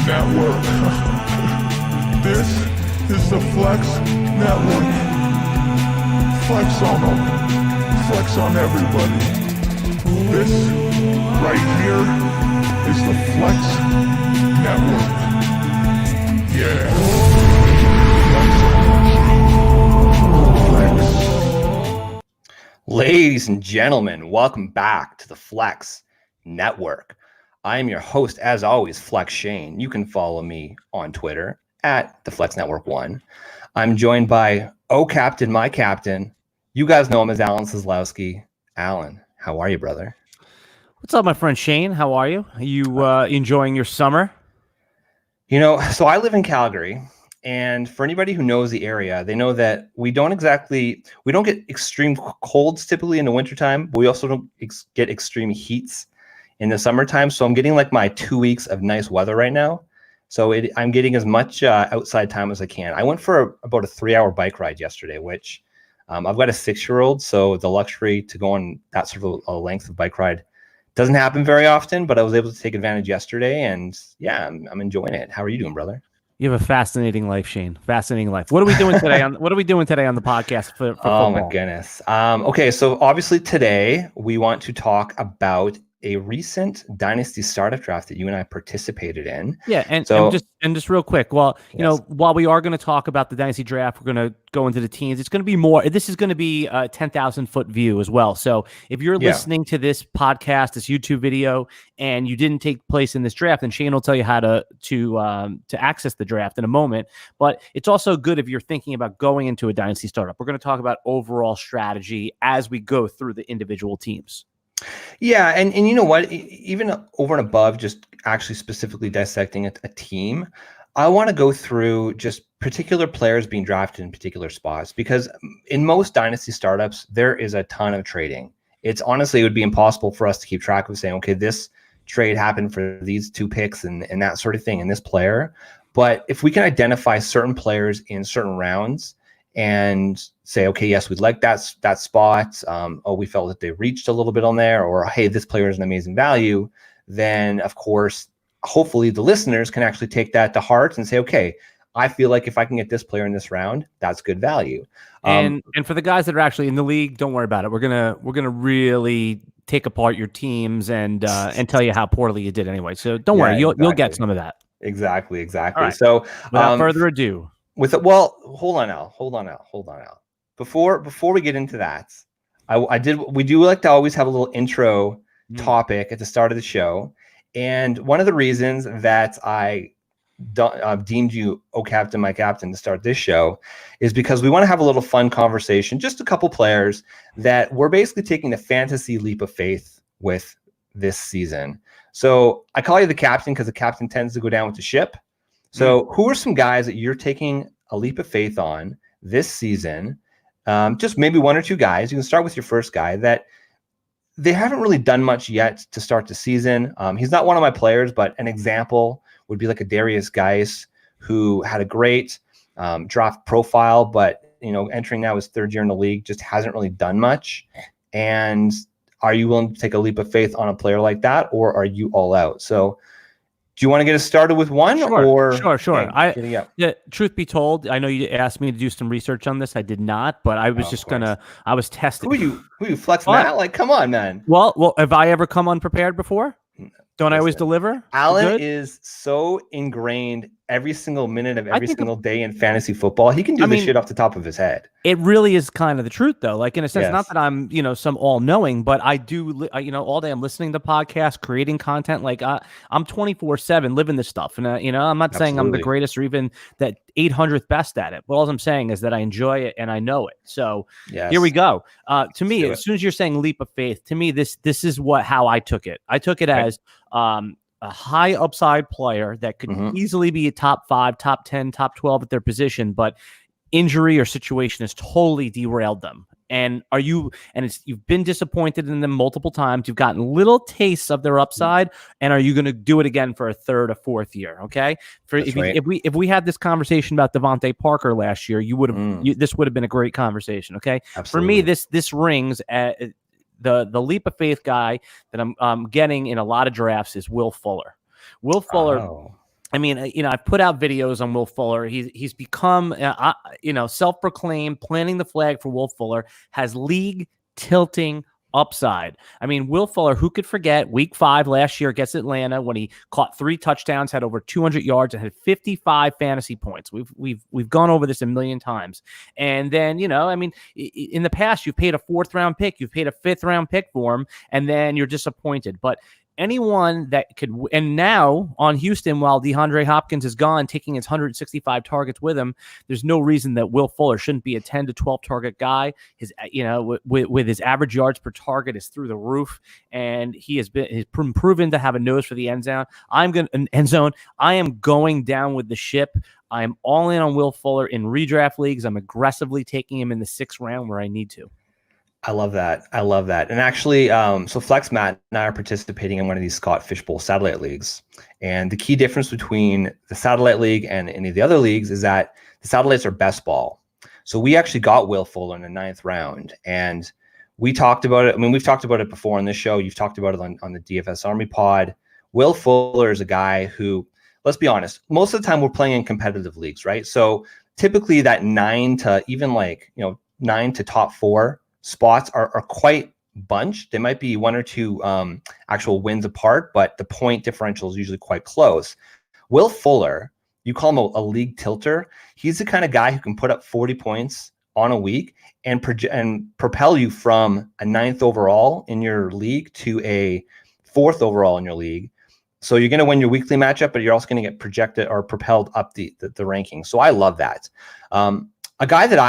Network. This is the Flex Network. Flex on them. Flex on everybody. This right here is the Flex Network. Yeah. Flex. Ladies and gentlemen, welcome back to the Flex Network. I am your host, as always, Flex Shane. You can follow me on Twitter at the Flex Network 1. I'm joined by Captain, my captain. You guys know him as Alan Seslowski. Alan, how are you, brother? What's up, my friend Shane? How are you? Are you enjoying your summer? You know, so I live in Calgary, and for anybody who knows the area, they know that we don't get extreme colds typically in the wintertime, but we also don't get extreme heats in the summertime. So I'm getting like my 2 weeks of nice weather right now. So I'm getting as much outside time as I can. I went for about a 3-hour bike ride yesterday, which I've got a 6-year-old. So the luxury to go on that sort of a length of bike ride doesn't happen very often, but I was able to take advantage yesterday, and yeah, I'm enjoying it. How are you doing, brother? You have a fascinating life, Shane. Fascinating life. What are we doing today on the podcast for football? Oh my goodness. Okay, so obviously today we want to talk about a recent Dynasty Startup draft that you and I participated in. Yeah, and just real quick, while we are going to talk about the Dynasty draft, we're going to go into the teams. It's going to be more. This is going to be a 10,000-foot view as well. So if you're listening to this podcast, this YouTube video, and you didn't take place in this draft, then Shane will tell you how to access the draft in a moment. But it's also good if you're thinking about going into a Dynasty Startup. We're going to talk about overall strategy as we go through the individual teams. Yeah, and you know what? Even over and above just actually specifically dissecting a team, I want to go through just particular players being drafted in particular spots, because in most Dynasty startups, there is a ton of trading. It would be impossible for us to keep track of saying, okay, this trade happened for these 2 picks and that sort of thing, and this player. But if we can identify certain players in certain rounds and say, okay, yes, we'd like that spot. We felt that they reached a little bit on there, or hey, this player is an amazing value. Then, of course, hopefully the listeners can actually take that to heart and say, okay, I feel like if I can get this player in this round, that's good value. And for the guys that are actually in the league, don't worry about it. We're gonna really take apart your teams and tell you how poorly you did anyway. So don't worry, you'll get some of that. Exactly. Right. So without further ado. Hold on now. Before we get into that, we do like to always have a little intro topic at the start of the show. And one of the reasons that I deemed you, Captain, my captain, to start this show is because we want to have a little fun conversation, just a couple players that we're basically taking a fantasy leap of faith with this season. So I call you the captain because the captain tends to go down with the ship. So who are some guys that you're taking a leap of faith on this season? Just maybe 1 or 2 guys. You can start with your first guy that they haven't really done much yet to start the season. He's not one of my players, but an example would be like a Darius Geis, who had a great draft profile, but entering now his 3rd year in the league, just hasn't really done much. And are you willing to take a leap of faith on a player like that, or are you all out? So do you want to get us started with one? Sure. Yeah, truth be told, I know you asked me to do some research on this. I did not, but I was I was testing. Who you flexing that? Like, come on, man. Well, have I ever come unprepared before? Don't I always deliver? Alan is so ingrained every single minute of every single day in fantasy football. He can do this shit off the top of his head. It really is kind of the truth, though. Like, in a sense, not that I'm, some all-knowing, but I do, all day I'm listening to podcasts, creating content. Like, I'm 24/7 living this stuff. And, I'm not saying I'm the greatest or even that 800th best at it. But all I'm saying is that I enjoy it and I know it. So here we go. To me, as soon as you're saying leap of faith, to me, this is how I took it. I took it as a high upside player that could easily be a top 5, top 10, top 12 at their position, but injury or situation has totally derailed them. And you've been disappointed in them multiple times. You've gotten little tastes of their upside. And are you going to do it again for a 3rd or 4th year? Okay. If we had this conversation about Devontae Parker last year, this would have been a great conversation. Okay. Absolutely. For me, this rings at the leap of faith guy that I'm getting in a lot of drafts is Will Fuller. Will Fuller I mean, I've put out videos on Will Fuller. He's become, self-proclaimed planting the flag for Will Fuller, has league tilting upside. I mean, Will Fuller, who could forget week 5 last year against Atlanta when he caught 3 touchdowns, had over 200 yards, and had 55 fantasy points. We've gone over this a million times. And then, in the past, you've paid a 4th round pick, you've paid a 5th round pick for him, and then you're disappointed. But anyone that could, and now on Houston, while DeAndre Hopkins is gone, taking his 165 targets with him, there's no reason that Will Fuller shouldn't be a 10 to 12 target guy. His, with his average yards per target is through the roof, and he's proven to have a nose for the end zone. I am going down with the ship. I am all in on Will Fuller in redraft leagues. I'm aggressively taking him in the 6th round where I need to. I love that. And actually, so Flex, Matt, and I are participating in one of these Scott Fishbowl satellite leagues. And the key difference between the satellite league and any of the other leagues is that the satellites are best ball. So we actually got Will Fuller in the 9th round. And we talked about it. I mean, we've talked about it before on this show. You've talked about it on the DFS Army pod. Will Fuller is a guy who, let's be honest, most of the time we're playing in competitive leagues, right? So typically that 9 to top 4 spots are quite bunched. They might be 1 or 2 actual wins apart, but the point differential is usually quite close. Will Fuller, you call him a league tilter. He's the kind of guy who can put up 40 points on a week and propel you from a 9th overall in your league to a 4th overall in your league. So you're going to win your weekly matchup, but you're also going to get projected or propelled up the rankings. So I love that. A guy that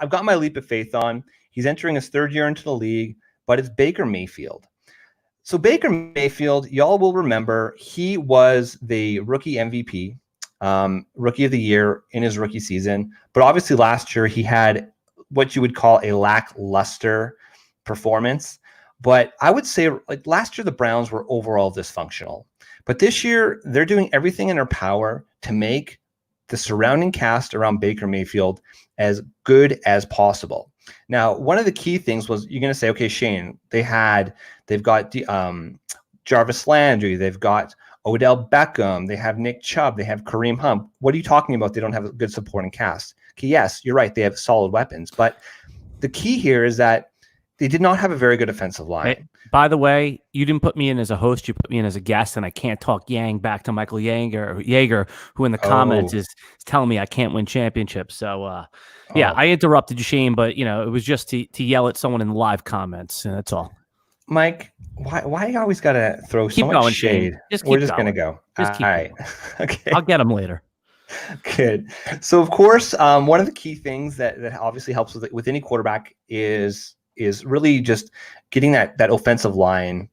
I've got my leap of faith on. He's entering his 3rd year into the league, but it's Baker Mayfield. So Baker Mayfield, y'all will remember, he was the rookie MVP, rookie of the year in his rookie season. But obviously last year he had what you would call a lackluster performance. But I would say, like, last year the Browns were overall dysfunctional. But this year they're doing everything in their power to make the surrounding cast around Baker Mayfield as good as possible. Now, one of the key things was, you're going to say, okay, Shane, they've got Jarvis Landry, they've got Odell Beckham, they have Nick Chubb, they have Kareem Hunt. What are you talking about? They don't have a good supporting cast. Okay, yes, you're right. They have solid weapons, but the key here is that they did not have a very good offensive line. Hey, by the way, you didn't put me in as a host. You put me in as a guest, and I can't talk Yang back to Michael Yeager, who in the comments is telling me I can't win championships. So, I interrupted you, Shane, but it was just to yell at someone in the live comments, and that's all. Mike, why you always got to throw so much shade? We're just going to go. All right. Okay. I'll get them later. Good. So, of course, one of the key things that obviously helps with any quarterback is really just getting that offensive line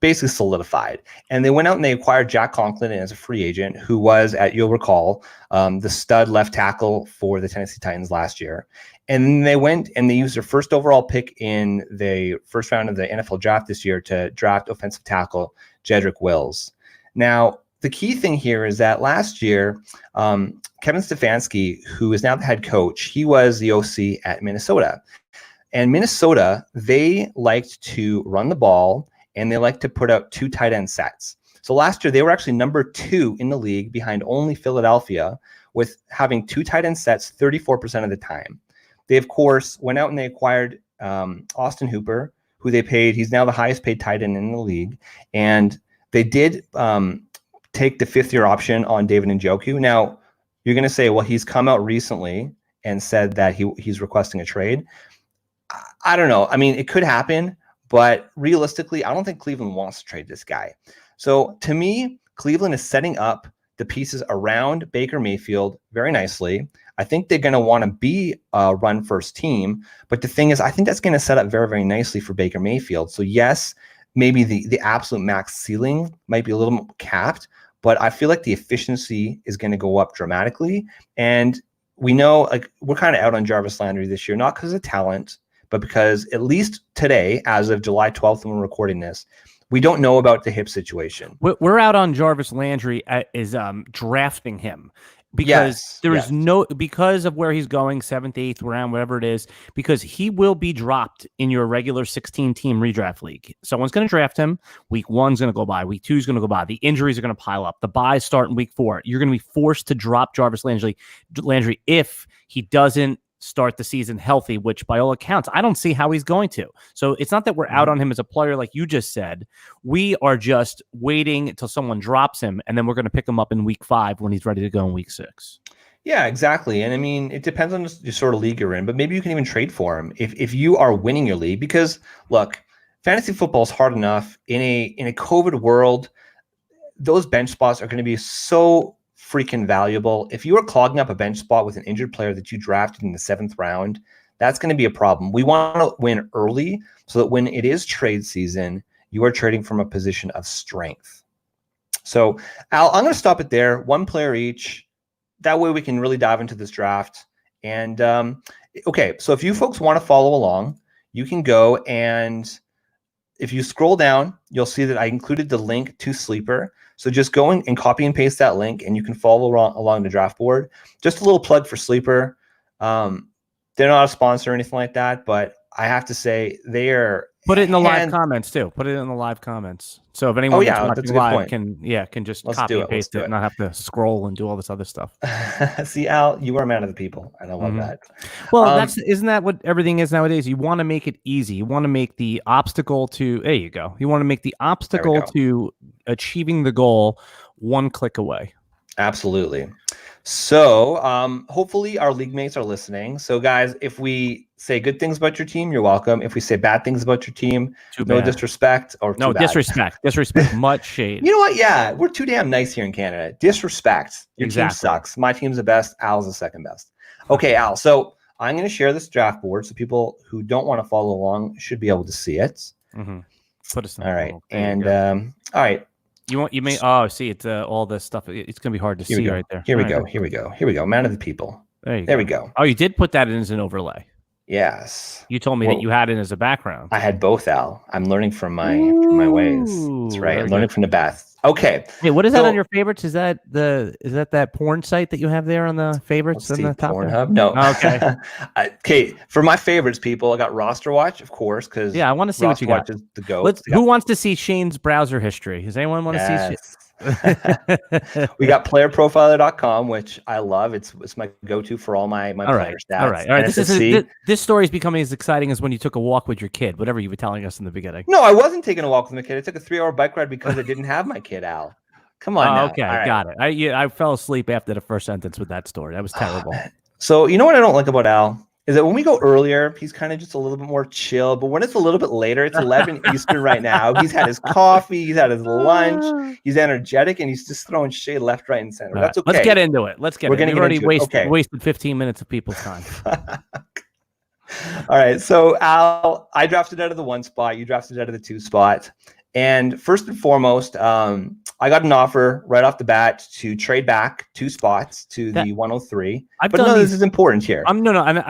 basically solidified. And they went out and they acquired Jack Conklin as a free agent, who was, you'll recall, the stud left tackle for the Tennessee Titans last year. And they went and they used their 1st overall pick in the 1st round of the NFL draft this year to draft offensive tackle Jedrick Wills. Now, the key thing here is that last year, Kevin Stefanski, who is now the head coach, he was the OC at Minnesota. And Minnesota, they liked to run the ball, and they like to put out 2 tight end sets. So last year, they were actually number 2 in the league behind only Philadelphia, with having 2 tight end sets 34% of the time. They, of course, went out and they acquired Austin Hooper, who they paid. He's now the highest paid tight end in the league. And they did take the 5th-year option on David Njoku. Now, you're going to say, well, he's come out recently and said that he's requesting a trade. I don't know. I mean, it could happen, but realistically, I don't think Cleveland wants to trade this guy. So to me, Cleveland is setting up the pieces around Baker Mayfield very nicely. I think they're going to want to be a run-first team. But the thing is, I think that's going to set up very, very nicely for Baker Mayfield. So yes, maybe the absolute max ceiling might be a little capped, but I feel like the efficiency is going to go up dramatically. And we know, like, we're kind of out on Jarvis Landry this year, not because of talent, but because at least today, as of July 12th, when we're recording this, we don't know about the hip situation. We're out on Jarvis Landry is drafting him. because because of where he's going, 7th, 8th round, whatever it is, because he will be dropped in your regular 16-team redraft league. Someone's going to draft him. Week 1's going to go by. Week 2's going to go by. The injuries are going to pile up. The buys start in week 4. You're going to be forced to drop Jarvis Landry if he doesn't start the season healthy, which by all accounts, I don't see how he's going to. So it's not that we're out on him as a player, like you just said. We are just waiting until someone drops him, and then we're going to pick him up in week 5 when he's ready to go in week 6. Yeah, exactly. And I mean, it depends on the sort of league you're in, but maybe you can even trade for him if you are winning your league, because look, fantasy football is hard enough in a COVID world. Those bench spots are going to be so freaking valuable. If you are clogging up a bench spot with an injured player that you drafted in the 7th round, that's going to be a problem. We want to win early so that when it is trade season, you are trading from a position of strength. So, Al, I'm going to stop it there. 1 player each. That way we can really dive into this draft. And okay, so if you folks want to follow along, you can go, and if you scroll down, you'll see that I included the link to Sleeper. So just go and copy and paste that link, and you can follow along the draft board. Just a little plug for Sleeper. They're not a sponsor or anything like that, but I have to say they are. Put it in the live comments too. Put it in the live comments. So if anyone that's watching live can just copy and paste it and not have to scroll and do all this other stuff. See, Al, you are a man of the people, and I love that. Well, isn't that what everything is nowadays? You want to make it easy. You want to make the obstacle to You want to make the obstacle to achieving the goal 1 click away. Absolutely. So hopefully our league mates are listening. So guys, if we say good things about your team, you're welcome. If we say bad things about your team, no disrespect or no disrespect. Much shade. You know what? Yeah, we're too damn nice here in Canada. Disrespect. Your team sucks. My team's the best. Al's the second best. Okay, Al. So I'm going to share this draft board so people who don't want to follow along should be able to see it. Mm-hmm. Put us. All right, and all right. See, it's all this stuff. It's gonna be hard to see right there. Here we go. Man of the people. There we go. Oh, you did put that in as an overlay. Yes. You told me that you had it as a background. I had both, Al. I'm learning from my ways. That's right. I'm learning from the best. Okay. Hey, what is that on your favorites? Is that that porn site that you have there on the favorites on the top? Pornhub? No. Oh, okay. Okay. For my favorites, people, I got Roster Watch, of course, because I want to see what you got. Is the GOAT. Who wants to see Shane's browser history? Does anyone want to see? We got playerprofiler.com, which I love. It's my go-to for all my player stats. All right. This story is becoming as exciting as when you took a walk with your kid, whatever you were telling us in the beginning. No, I wasn't taking a walk with my kid. I took a 3-hour bike ride because I didn't have my kid, Al. Come on now. Okay, got it. I fell asleep after the first sentence with that story. That was terrible. So you know what I don't like about Al? Is that when we go earlier, he's kind of just a little bit more chill. But when it's a little bit later, it's 11 Eastern right now. He's had his coffee, he's had his lunch, he's energetic, and he's just throwing shade left, right, and center. That's okay. Let's get into it. We've already wasted 15 minutes of people's time. All right. So, Al, I drafted out of the 1 spot. You drafted out of the 2 spot. And first and foremost, I got an offer right off the bat to trade back 2 spots to the 103. This is important here. I'm underlining.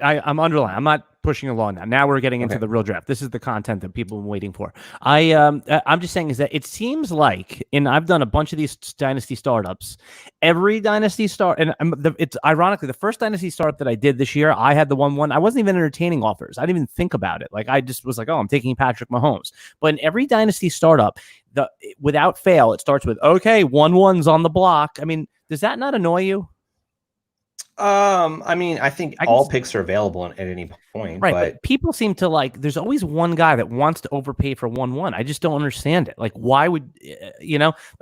I'm not pushing along now. Now we're getting into the real draft. This is the content that people have been waiting for. I'm just saying is that it seems like, and I've done a bunch of these dynasty startups. Every dynasty start, and it's ironically the first dynasty startup that I did this year. I had the 1-1. I wasn't even entertaining offers. I didn't even think about it. Like I just was like, oh, I'm taking Patrick Mahomes. But in every dynasty startup, without fail, it starts with 1-1's on the block. I mean, does that not annoy you? I mean, I think all picks are available at any point. Right, but people seem to there's always one guy that wants to overpay for 1-1. I just don't understand it. Like, why would,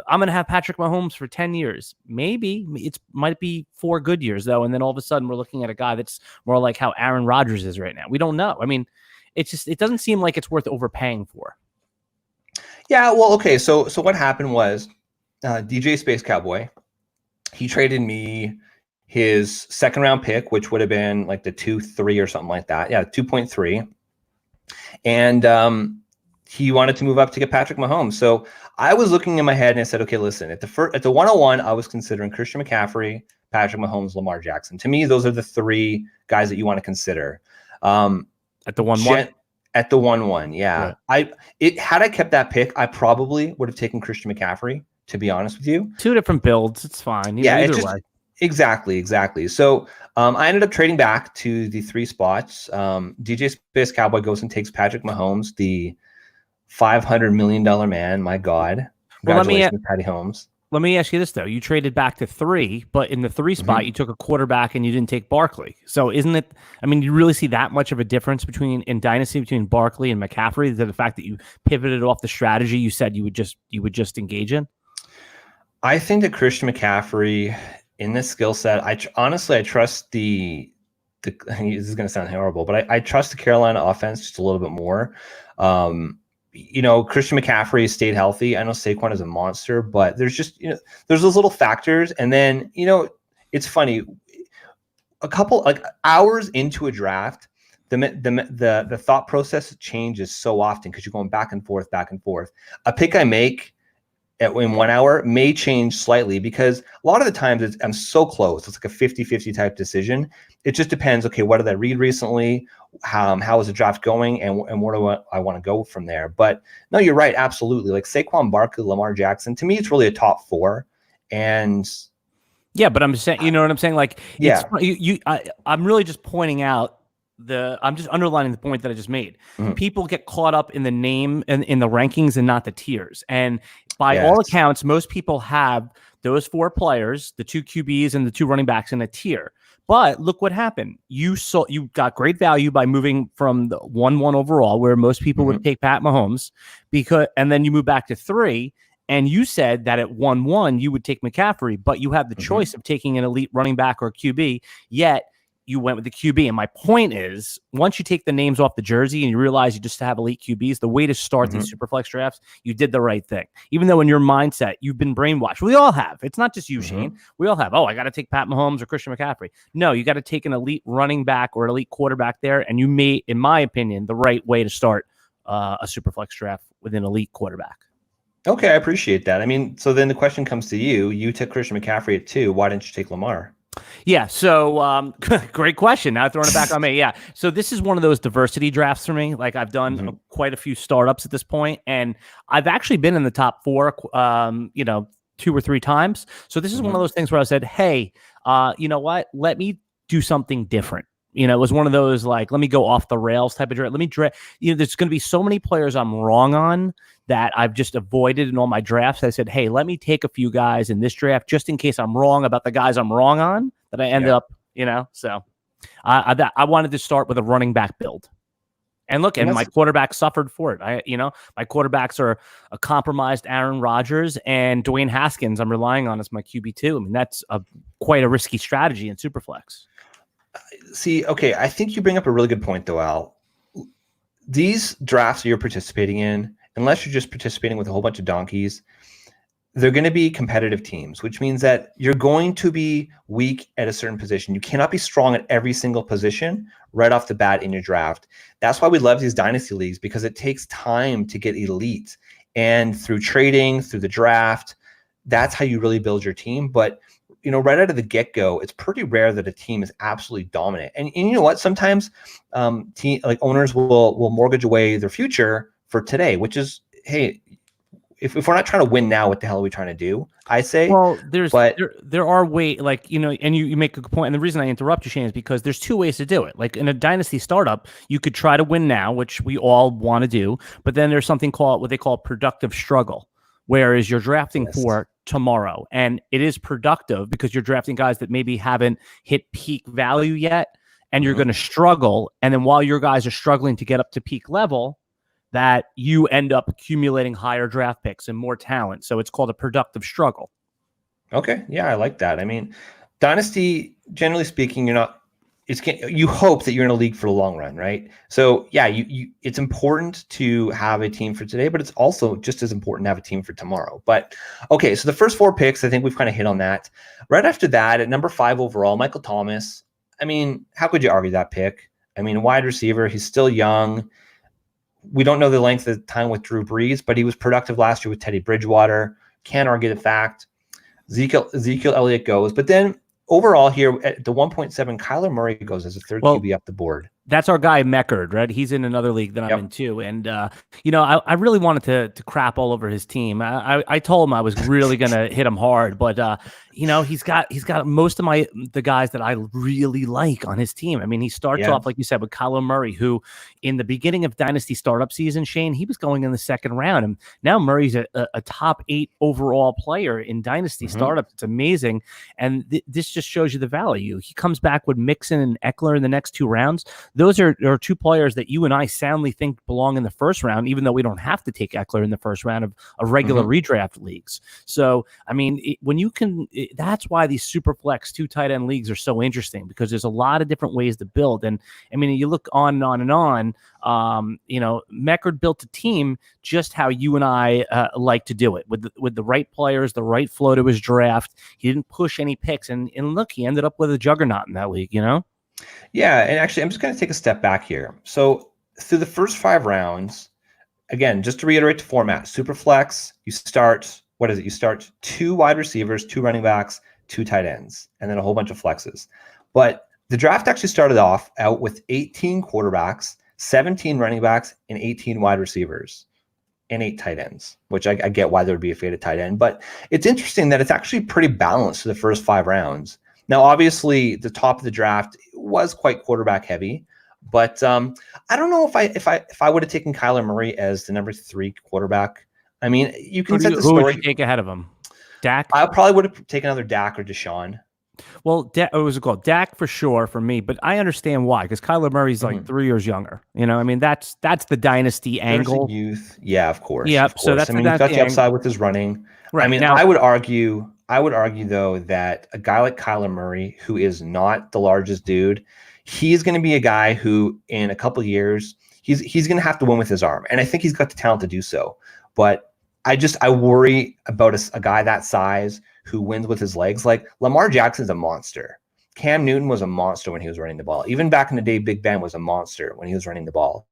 I'm going to have Patrick Mahomes for 10 years. Maybe it might be 4 good years, though. And then all of a sudden we're looking at a guy that's more like how Aaron Rodgers is right now. We don't know. I mean, it doesn't seem like it's worth overpaying for. Yeah, well, okay. So what happened was DJ Space Cowboy, he traded me his 2nd round pick, which would have been like the 2.3 or something like that. Yeah, 2.3. And he wanted to move up to get Patrick Mahomes. So I was looking in my head and I said, okay, listen, at the 101, I was considering Christian McCaffrey, Patrick Mahomes, Lamar Jackson. To me, those are the 3 guys that you want to consider. At the 1-1? At the 1-1, yeah. Had I kept that pick, I probably would have taken Christian McCaffrey, to be honest with you. 2 different builds. It's fine. Either way. Exactly. So I ended up trading back to the 3 spots. DJ Space Cowboy goes and takes Patrick Mahomes, the $500 million man. My God. Well, Congratulations, Patty Holmes. let me ask you this, though. You traded back to 3, but in the 3 spot, you took a quarterback and you didn't take Barkley. So isn't it, I mean, you really see that much of a difference in Dynasty between Barkley and McCaffrey, the fact that you pivoted off the strategy you said you would just engage in? I think that Christian McCaffrey in this skill set, honestly, I trust this is going to sound horrible, but I trust the Carolina offense just a little bit more. Christian McCaffrey stayed healthy. I know Saquon is a monster, but there's just, there's those little factors. And then, it's funny, a couple like hours into a draft, the thought process changes so often because you're going back and forth. A pick I make in 1 hour may change slightly because a lot of the times I'm so close. It's like a 50-50 type decision. It just depends. Okay, what did I read recently? How is the draft going? And where do I want to go from there? But no, you're right. Absolutely. Like Saquon Barkley, Lamar Jackson, to me, it's really a top 4. And yeah, but I'm just saying, you know what I'm saying? Like, yeah, I'm really just pointing out I'm just underlining the point that I just made. Mm-hmm. People get caught up in the name and in the rankings and not the tiers. And by all accounts, most people have those 4 players, the 2 QBs and the 2 running backs in a tier. But look what happened. You got great value by moving from the 1-1 overall, where most people would take Pat Mahomes, and then you move back to 3. And you said that at 1-1, you would take McCaffrey, but you have the choice of taking an elite running back or a QB, yet you went with the QB. And my point is, once you take the names off the jersey and you realize you just have elite QBs, the way to start these SuperFLEX drafts, you did the right thing. Even though in your mindset, you've been brainwashed. We all have. It's not just you, Shane. We all have. Oh, I got to take Pat Mahomes or Christian McCaffrey. No, you got to take an elite running back or an elite quarterback there. And you made, in my opinion, the right way to start a SuperFLEX draft with an elite quarterback. Okay, I appreciate that. I mean, so then the question comes to you. You took Christian McCaffrey at 2. Why didn't you take Lamar? Yeah, so great question. Now throwing it back on me. Yeah, so this is one of those diversity drafts for me. Like I've done quite a few startups at this point, and I've actually been in the top 4, 2 or 3 times. So this is one of those things where I said, hey, you know what? Let me do something different. It was one of those like, let me go off the rails type of draft. Let me draft. There's going to be so many players I'm wrong on that I've just avoided in all my drafts. I said, hey, let me take a few guys in this draft just in case I'm wrong about the guys I'm wrong on that I end up, So I wanted to start with a running back build. And look, and my quarterback suffered for it. My quarterbacks are a compromised Aaron Rodgers and Dwayne Haskins. I'm relying on as my QB2. I mean, that's quite a risky strategy in SuperFLEX. See, okay, I think you bring up a really good point, though, Al. These drafts you're participating in, unless you're just participating with a whole bunch of donkeys, they're going to be competitive teams, which means that you're going to be weak at a certain position. You cannot be strong at every single position right off the bat in your draft. That's why we love these dynasty leagues, because it takes time to get elite. And through trading, through the draft, that's how you really build your team. But right out of the get-go, it's pretty rare that a team is absolutely dominant. And you know what? Sometimes owners will mortgage away their future for today, which is, hey, if we're not trying to win now, what the hell are we trying to do? I say. Well, there are ways, and you make a good point. And the reason I interrupt you, Shane, is because there's 2 ways to do it. Like in a dynasty startup, you could try to win now, which we all want to do. But then there's something called what they call productive struggle, whereas you're drafting for tomorrow. And it is productive because you're drafting guys that maybe haven't hit peak value yet, and you're going to struggle. And then while your guys are struggling to get up to peak level, that you end up accumulating higher draft picks and more talent. So it's called a productive struggle. Okay. Yeah, I like that. I mean, dynasty, generally speaking, you hope that you're in a league for the long run, right? So yeah, it's important to have a team for today, but it's also just as important to have a team for tomorrow. But okay, so the first 4 picks, I think we've kind of hit on that. Right after that, at number 5 overall, Michael Thomas. I mean, how could you argue that pick? I mean, wide receiver, he's still young. We don't know the length of time with Drew Brees, but he was productive last year with Teddy Bridgewater. Can't argue the fact. Ezekiel Elliott goes. But then overall here at the 1.7, Kyler Murray goes as a 3rd QB up the board. That's our guy Meckard, right? He's in another league that I'm in too, and I really wanted to crap all over his team. I told him I was really gonna hit him hard, but he's got most of the guys that I really like on his team. I mean, he starts off like you said with Kyler Murray, who in the beginning of Dynasty Startup season, Shane, he was going in the second round, and now Murray's a top 8 overall player in Dynasty Startup. It's amazing, and this just shows you the value. He comes back with Mixon and Eckler in the next 2 rounds. Those are 2 players that you and I soundly think belong in the first round, even though we don't have to take Eckler in the first round of regular redraft leagues. So, I mean, that's why these SuperFLEX 2 tight end leagues are so interesting, because there's a lot of different ways to build. And I mean, you look on and on and on. Meckard built a team just how you and I like to do it, with the right players, the right flow to his draft. He didn't push any picks, and look, he ended up with a juggernaut in that league. Yeah, and actually, I'm just going to take a step back here. So through the first 5 rounds, again, just to reiterate the format, SuperFLEX, you start, what is it? You start 2 wide receivers, 2 running backs, 2 tight ends, and then a whole bunch of flexes. But the draft actually started off out with 18 quarterbacks, 17 running backs, and 18 wide receivers, and 8 tight ends, which I get why there would be a faded tight end. But it's interesting that it's actually pretty balanced for the first 5 rounds. Now, obviously, the top of the draft was quite quarterback heavy, but I don't know if I would have taken Kyler Murray as the number 3 quarterback. I mean, you can set the story. Who would you take ahead of him? Dak? I probably would have taken another Dak or Deshaun. Well, what was it called? Dak for sure for me, but I understand why, because Kyler Murray's like 3 years younger. I mean, that's the dynasty angle. Youth, yeah, of course. Yeah, of so course. that's I mean, he's got the upside with his running. Right. I mean, now, I would argue though that a guy like Kyler Murray, who is not the largest dude, he's going to be a guy who in a couple of years he's going to have to win with his arm, and I think he's got the talent to do so. But I worry about a guy that size who wins with his legs. Like Lamar Jackson's a monster. Cam Newton was a monster when he was running the ball. Even back in the day, Big Ben was a monster when he was running the ball.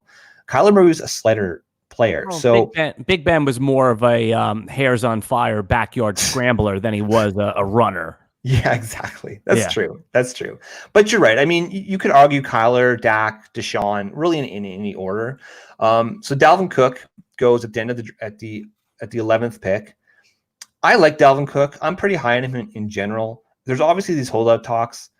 Kyler Murray was a slighter player. Well, so Big Ben was more of a hairs on fire backyard scrambler than he was a runner. Yeah, exactly. That's true. That's true. But you're right. I mean, you could argue Kyler, Dak, Deshaun, really in any order. So Dalvin Cook goes at the end of at the 11th pick. I like Dalvin Cook. I'm pretty high on him in general. There's obviously these holdout talks.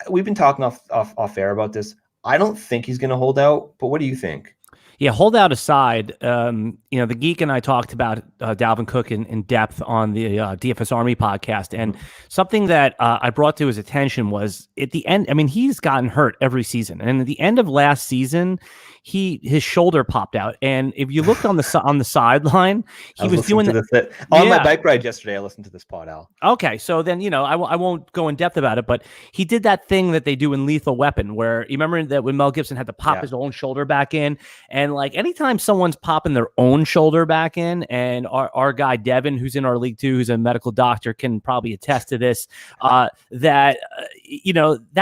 We've been talking off air about this. I don't think he's going to hold out, but what do you think? Yeah, holdout aside, the Geek and I talked about Dalvin Cook in depth on the DFS Army podcast, and something that I brought to his attention was at the end. I mean, he's gotten hurt every season, and at the end of last season, his shoulder popped out, and if you looked on the sideline, he was doing on my bike ride yesterday. I listened to this pod, Al. Okay, so then I won't go in depth about it, but he did that thing that they do in Lethal Weapon, where you remember that when Mel Gibson had to pop his own shoulder back in, and like anytime someone's popping their own shoulder back in, and our guy Devin, who's in our league too, who's a medical doctor, can probably attest to this, that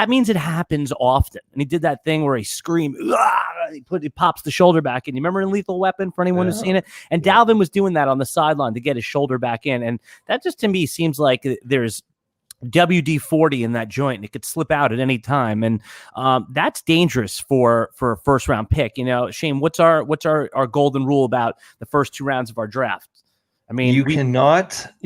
means it happens often. And he did that thing where he screamed, he pops the shoulder back in. You remember in Lethal Weapon, for anyone who's seen it? And Dalvin was doing that on the sideline to get his shoulder back in. And that just to me seems like there's WD-40 in that joint, and it could slip out at any time. And that's dangerous for a first round pick. Shane, what's our golden rule about the first 2 rounds of our draft? I mean, you're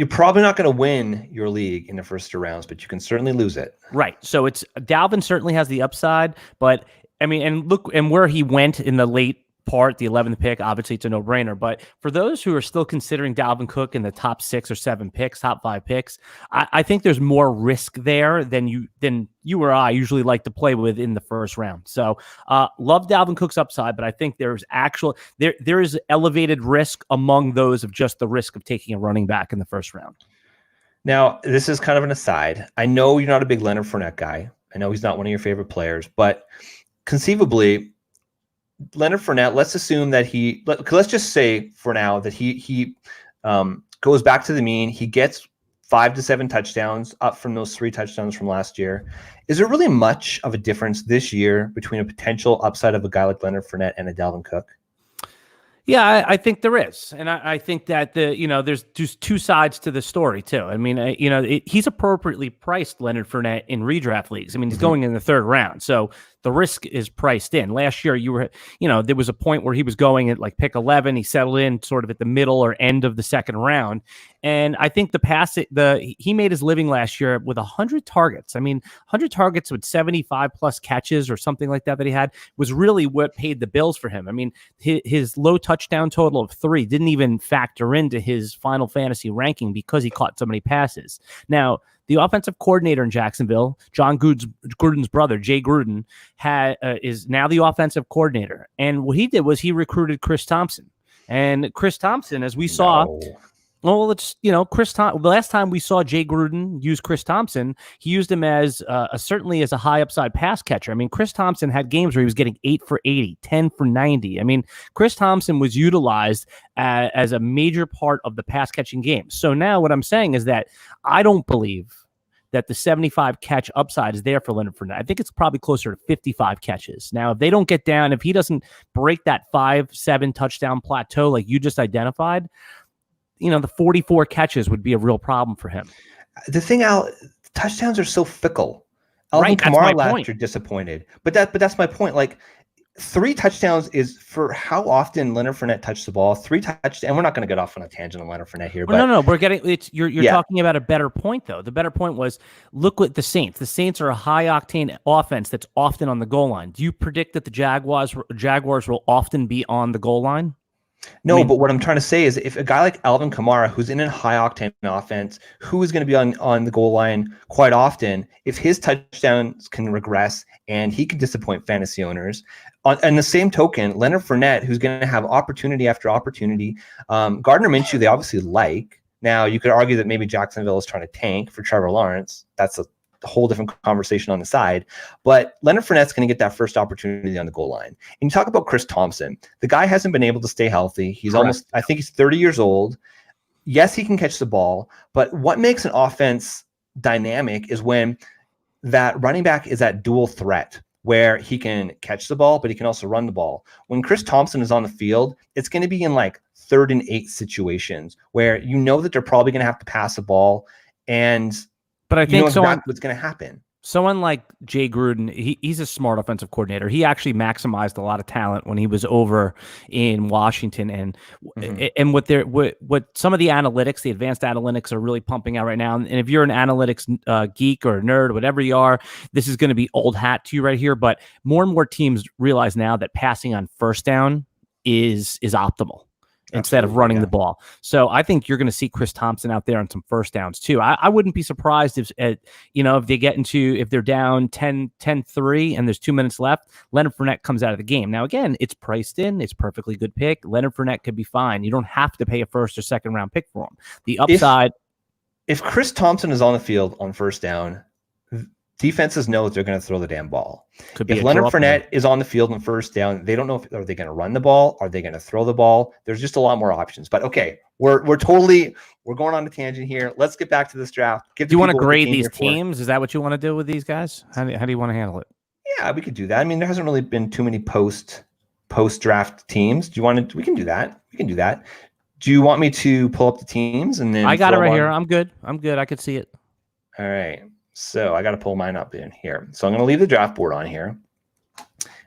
probably not going to win your league in the first 2 rounds, but you can certainly lose it. Right. So Dalvin certainly has the upside, but I mean, and look, and where he went in the late part, the 11th pick, obviously it's a no-brainer. But for those who are still considering Dalvin Cook in the top 6 or 7 picks, top 5 picks, I think there's more risk there than you or I usually like to play with in the first round. So love Dalvin Cook's upside, but I think there's there is elevated risk among those of just the risk of taking a running back in the first round. Now, this is kind of an aside. I know you're not a big Leonard Fournette guy. I know he's not one of your favorite players, but conceivably, Leonard Fournette, let's assume that let's just say for now that he goes back to the mean. He gets 5 to 7 touchdowns up from those 3 touchdowns from last year. Is there really much of a difference this year between a potential upside of a guy like Leonard Fournette and a Dalvin Cook? Yeah, I think there is. And I think that there's just 2 sides to the story too. I mean, he's appropriately priced, Leonard Fournette, in redraft leagues. I mean, he's going in the 3rd round. So The risk is priced in. Last year, there was a point where he was going at like pick 11. He settled in sort of at the middle or end of the second round. And I think he made his living last year with 100 targets. I mean, 100 targets with 75 plus catches or something like that he had was really what paid the bills for him. I mean, his low touchdown total of 3 didn't even factor into his Final Fantasy ranking because he caught so many passes. Now, the offensive coordinator in Jacksonville, John Gruden's brother, Jay Gruden, is now the offensive coordinator. And what he did was he recruited Chris Thompson. And Chris Thompson, as we saw, the last time we saw Jay Gruden use Chris Thompson, he used him as certainly as a high upside pass catcher. I mean, Chris Thompson had games where he was getting 8 for 80, 10 for 90. I mean, Chris Thompson was utilized as a major part of the pass catching game. So now what I'm saying is that I don't believe that the 75 catch upside is there for Leonard Fournette. I think it's probably closer to 55 catches. Now, if they don't get down, if he doesn't break that 5-7 touchdown plateau like you just identified, the 44 catches would be a real problem for him. The thing, Al, touchdowns are so fickle. Alvin Kamara last year disappointed, but that's my point. Like 3 touchdowns is for how often Leonard Fournette touched the ball. 3 touchdowns, and we're not going to get off on a tangent on Leonard Fournette here. But no, we're getting you're talking about a better point though. The better point was look what the Saints. The Saints are a high octane offense that's often on the goal line. Do you predict that the Jaguars will often be on the goal line? No, but what I'm trying to say is if a guy like Alvin Kamara, who's in a high-octane offense, who is going to be on the goal line quite often, if his touchdowns can regress and he can disappoint fantasy owners, on the same token, Leonard Fournette, who's going to have opportunity after opportunity, Gardner Minshew, they obviously like. Now, you could argue that maybe Jacksonville is trying to tank for Trevor Lawrence. That's a whole different conversation on the side, but Leonard Fournette's going to get that first opportunity on the goal line. And you talk about Chris Thompson, the guy hasn't been able to stay healthy. He's I think he's 30 years old. Yes, he can catch the ball, but what makes an offense dynamic is when that running back is that dual threat where he can catch the ball, but he can also run the ball. When Chris Thompson is on the field, it's going to be in like 3rd and 8 situations where that they're probably going to have to pass the ball, but I think what's going to happen. Someone like Jay Gruden, he's a smart offensive coordinator. He actually maximized a lot of talent when he was over in Washington, and what some of the analytics, the advanced analytics, are really pumping out right now. And if you're an analytics geek or nerd, whatever you are, this is going to be old hat to you right here. But more and more teams realize now that passing on first down is optimal. Instead of running the ball. So I think you're going to see Chris Thompson out there on some first downs too. I wouldn't be surprised if they're down 10-3 and there's 2 minutes left, Leonard Fournette comes out of the game. Now, again, it's priced in. It's a perfectly good pick. Leonard Fournette could be fine. You don't have to pay a 1st or 2nd round pick for him. The upside. If Chris Thompson is on the field on first down, defenses know that they're going to throw the damn ball. If Leonard Fournette is on the field on first down, they don't know are they going to run the ball? Are they going to throw the ball? There's just a lot more options. But okay, we're going on a tangent here. Let's get back to this draft. Do you want to grade these teams? Is that what you want to do with these guys? How do you want to handle it? Yeah, we could do that. I mean, there hasn't really been too many post draft teams. Do you want to? We can do that. Do you want me to pull up the teams and then? I got it right here. I'm good. I could see it. All right. So I got to pull mine up in here. So I'm going to leave the draft board on here,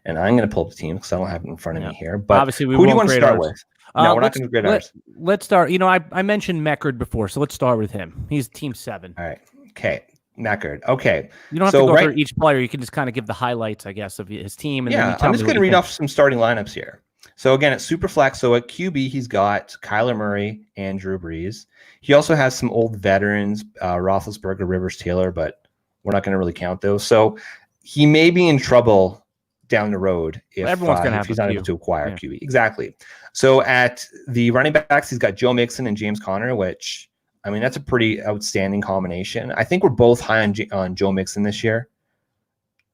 and I'm going to pull up the team because I don't have it in front of me here. But obviously, who do you want to start with? No, we're not going to grade ours. Let's start. I mentioned Meckard before, so let's start with him. He's team 7. All right. Okay. Meckard. Okay. You don't have to go through each player. You can just kind of give the highlights, I guess, of his team. And I'm just going to read off some starting lineups here. So again, at SuperFLEX, so at QB, he's got Kyler Murray and Drew Brees. He also has some old veterans, Roethlisberger, Rivers, Taylor, but we're not going to really count those. So he may be in trouble down the road if he's not able to acquire QB. Exactly. So at the running backs, he's got Joe Mixon and James Conner, which, I mean, that's a pretty outstanding combination. I think we're both high on Joe Mixon this year.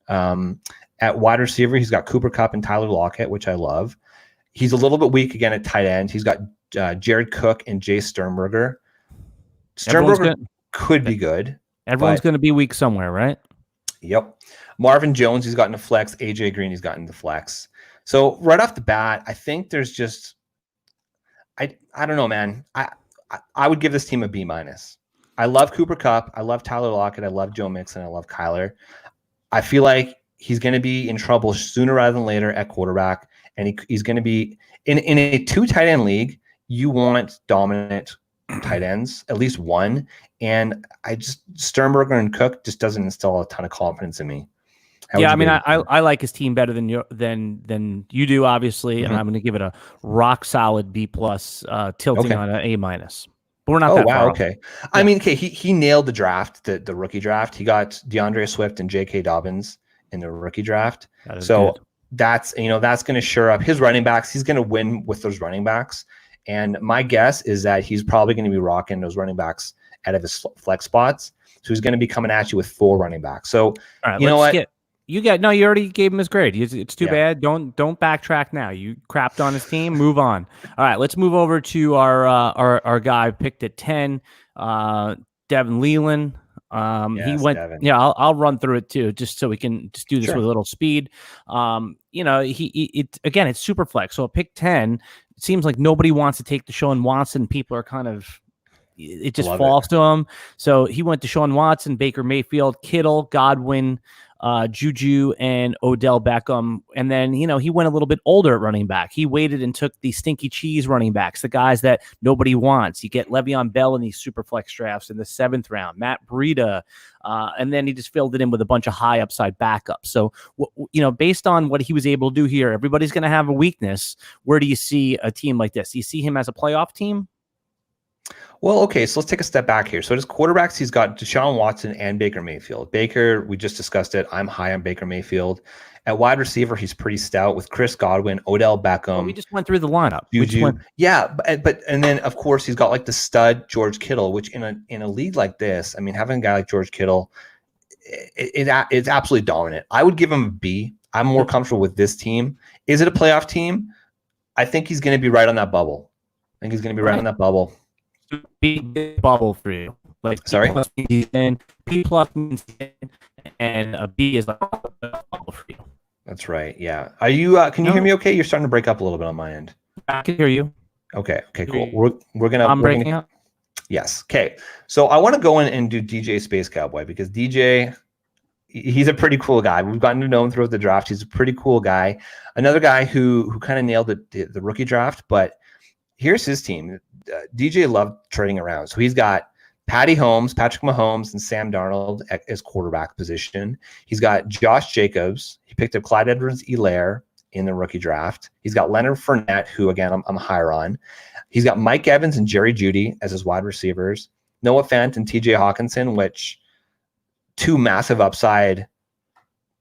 At wide receiver, he's got Cooper Kupp and Tyler Lockett, which I love. He's a little bit weak again at tight end. He's got Jared Cook and Jay Sternberger. Sternberger could be good. Everyone's going to be weak somewhere, right? Yep. Marvin Jones, he's gotten the flex. AJ Green, he's gotten the flex. So right off the bat, I think there's just, I don't know, man. I would give this team a B-. I love Cooper Kupp. I love Tyler Lockett. I love Joe Mixon. I love Kyler. I feel like he's going to be in trouble sooner rather than later at quarterback. And he's going to be in a 2 tight end league. You want dominant tight ends, at least one. And Sternberger and Cook just doesn't instill a ton of confidence in me. Yeah, I mean, I like his team better than you do, obviously, and I'm going to give it a rock solid B+, tilting on an A-. But we're not that far. Okay. Yeah. I mean, okay, he nailed the draft, the rookie draft. He got DeAndre Swift and J.K. Dobbins in the rookie draft. So good. That's going to shore up his running backs. He's going to win with those running backs. And my guess is that he's probably going to be rocking those running backs out of his flex spots. So he's going to be coming at you with 4 running backs. So all right, you know what? You already gave him his grade. It's too bad. Don't backtrack now. You crapped on his team. Move on. All right, let's move over to our guy picked at 10, Devin Leland. He went. Devin. Yeah, I'll run through it too, just so we can just do this with a little speed. It's SuperFLEX. So at pick 10, it seems like nobody wants to take Deshaun Watson. People are kind of. It just falls to him. So he went to Deshaun Watson, Baker Mayfield, Kittle, Godwin, Juju, and Odell Beckham. And then, he went a little bit older at running back. He waited and took the stinky cheese running backs, the guys that nobody wants. You get Le'Veon Bell in these SuperFLEX drafts in the 7th round, Matt Breida. And then he just filled it in with a bunch of high upside backups. So, based on what he was able to do here, everybody's going to have a weakness. Where do you see a team like this? Do you see him as a playoff team? Well, okay, so let's take a step back here. So his quarterbacks, he's got Deshaun Watson and Baker Mayfield. Baker, we just discussed it. I'm high on Baker Mayfield. At wide receiver, he's pretty stout with Chris Godwin, Odell Beckham. Well, we just went through the lineup. Yeah, but then of course he's got like the stud George Kittle, which in a league like this, I mean, having a guy like George Kittle, it's absolutely dominant. I would give him a B. I'm more comfortable with this team. Is it a playoff team? I think he's going to be right on that bubble. I think he's going to be right on that bubble. Big bubble for you. Like sorry, B plus means and a B is like a bubble for you. That's right. Yeah. Are you? Can you hear me? Okay, you're starting to break up a little bit on my end. I can hear you. Okay. Cool. We're gonna. I'm breaking up. Yes. Okay. So I want to go in and do DJ Space Cowboy because DJ, he's a pretty cool guy. We've gotten to know him throughout the draft. He's a pretty cool guy. Another guy who kind of nailed the rookie draft, but here's his team. DJ loved trading around. So he's got Patrick Mahomes, and Sam Darnold at his quarterback position. He's got Josh Jacobs. He picked up Clyde Edwards-Helaire in the rookie draft. He's got Leonard Fournette, who, again, I'm higher on. He's got Mike Evans and Jerry Jeudy as his wide receivers. Noah Fant and TJ Hawkinson, which 2 massive upside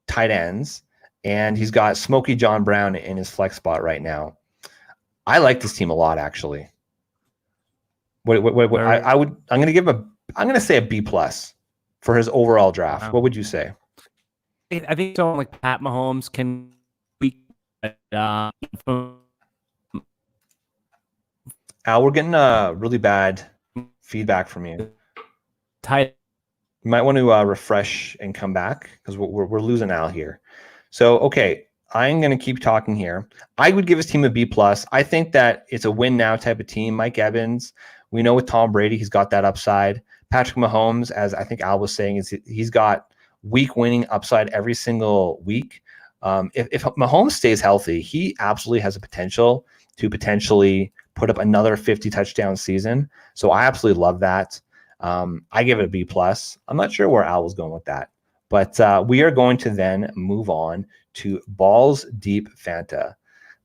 tight ends. And he's got Smokey John Brown in his flex spot right now. I like this team a lot, actually. I'm going to say a B+ for his overall draft. Wow. What would you say? I think someone like Pat Mahomes can Al, we're getting really bad feedback from you. Tight. You might want to refresh and come back because we're losing Al here. So, okay, I'm going to keep talking here. I would give his team a B+. I think that it's a win now type of team. Mike Evans, we know with Tom Brady, he's got that upside. Patrick Mahomes, as I think Al was saying, he's got week winning upside every single week. If Mahomes stays healthy, he absolutely has a potential to potentially put up another 50 touchdown season. So I absolutely love that. I give it a B+. I'm not sure where Al was going with that, but we are going to then move on to Balls Deep Fanta.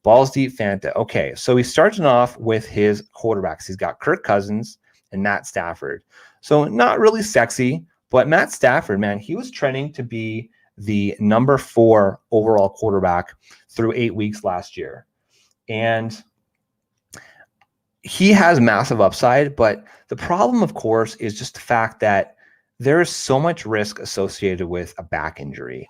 Balls Deep Fanta. Okay, so he's starting off with his quarterbacks. He's got Kirk Cousins and Matt Stafford. So not really sexy, but Matt Stafford, man, he was trending to be the number 4 overall quarterback through 8 weeks last year. And he has massive upside, but the problem, of course, is just the fact that there is so much risk associated with a back injury.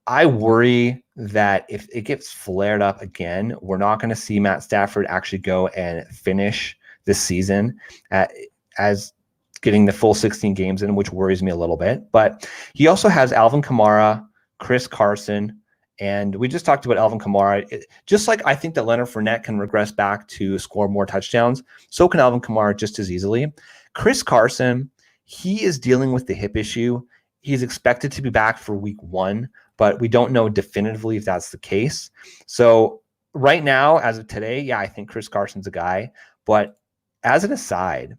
I worry that if it gets flared up again, we're not going to see Matt Stafford actually go and finish this season as getting the full 16 games in, which worries me a little bit. But he also has Alvin Kamara, Chris Carson, and we just talked about Alvin Kamara. Just like I think that Leonard Fournette can regress back to score more touchdowns, so can Alvin Kamara just as easily. Chris Carson, he is dealing with the hip issue. he's expected to be back for week 1, but we don't know definitively if that's the case. So right now, as of today, yeah, I think Chris Carson's a guy. But as an aside,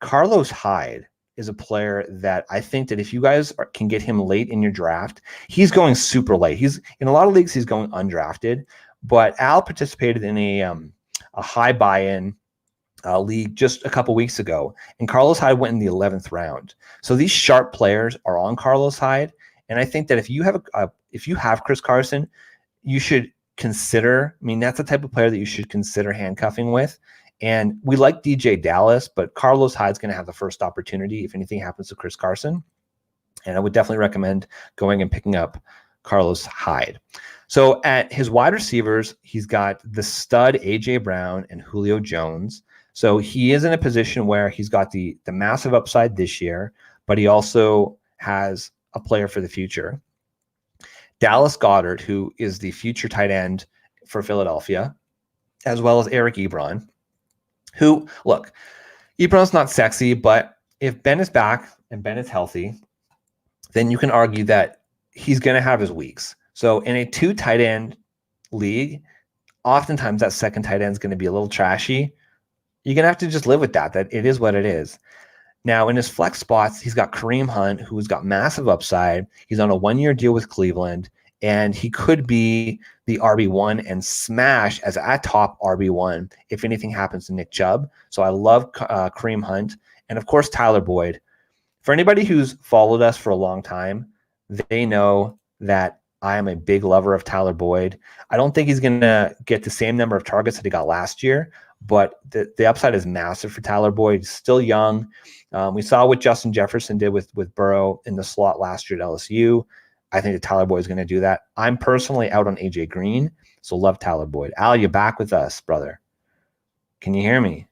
Carlos Hyde is a player that I think that if you guys can get him late in your draft, he's going super late. He's in a lot of leagues, he's going undrafted. But Al participated in a high buy-in league just a couple weeks ago, and Carlos Hyde went in the 11th round. So these sharp players are on Carlos Hyde, and I think that if you have Chris Carson, you should consider. I mean, that's the type of player that you should consider handcuffing with. And we like DJ Dallas, but Carlos Hyde's going to have the first opportunity if anything happens to Chris Carson. And I would definitely recommend going and picking up Carlos Hyde. So at his wide receivers, he's got the stud AJ Brown and Julio Jones. So he is in a position where he's got the massive upside this year, but he also has a player for the future. Dallas Goedert, who is the future tight end for Philadelphia, as well as Eric Ebron, who, look, Ebron's not sexy, but if Ben is back and Ben is healthy, then you can argue that he's going to have his weeks. So in a 2 tight end league, oftentimes that second tight end is going to be a little trashy. You're going to have to just live with that it is what it is. Now, in his flex spots, he's got Kareem Hunt, who's got massive upside. He's on a 1-year deal with Cleveland, and he could be the RB1 and smash as a top RB1 if anything happens to Nick Chubb. So I love Kareem Hunt. And, of course, Tyler Boyd. For anybody who's followed us for a long time, they know that I am a big lover of Tyler Boyd. I don't think he's going to get the same number of targets that he got last year, but the upside is massive for Tyler Boyd. He's still young. We saw what Justin Jefferson did with Burrow in the slot last year at LSU. I think that Tyler Boyd is going to do that. I'm personally out on AJ Green, so love Tyler Boyd. Al, you back with us, brother? Can you hear me?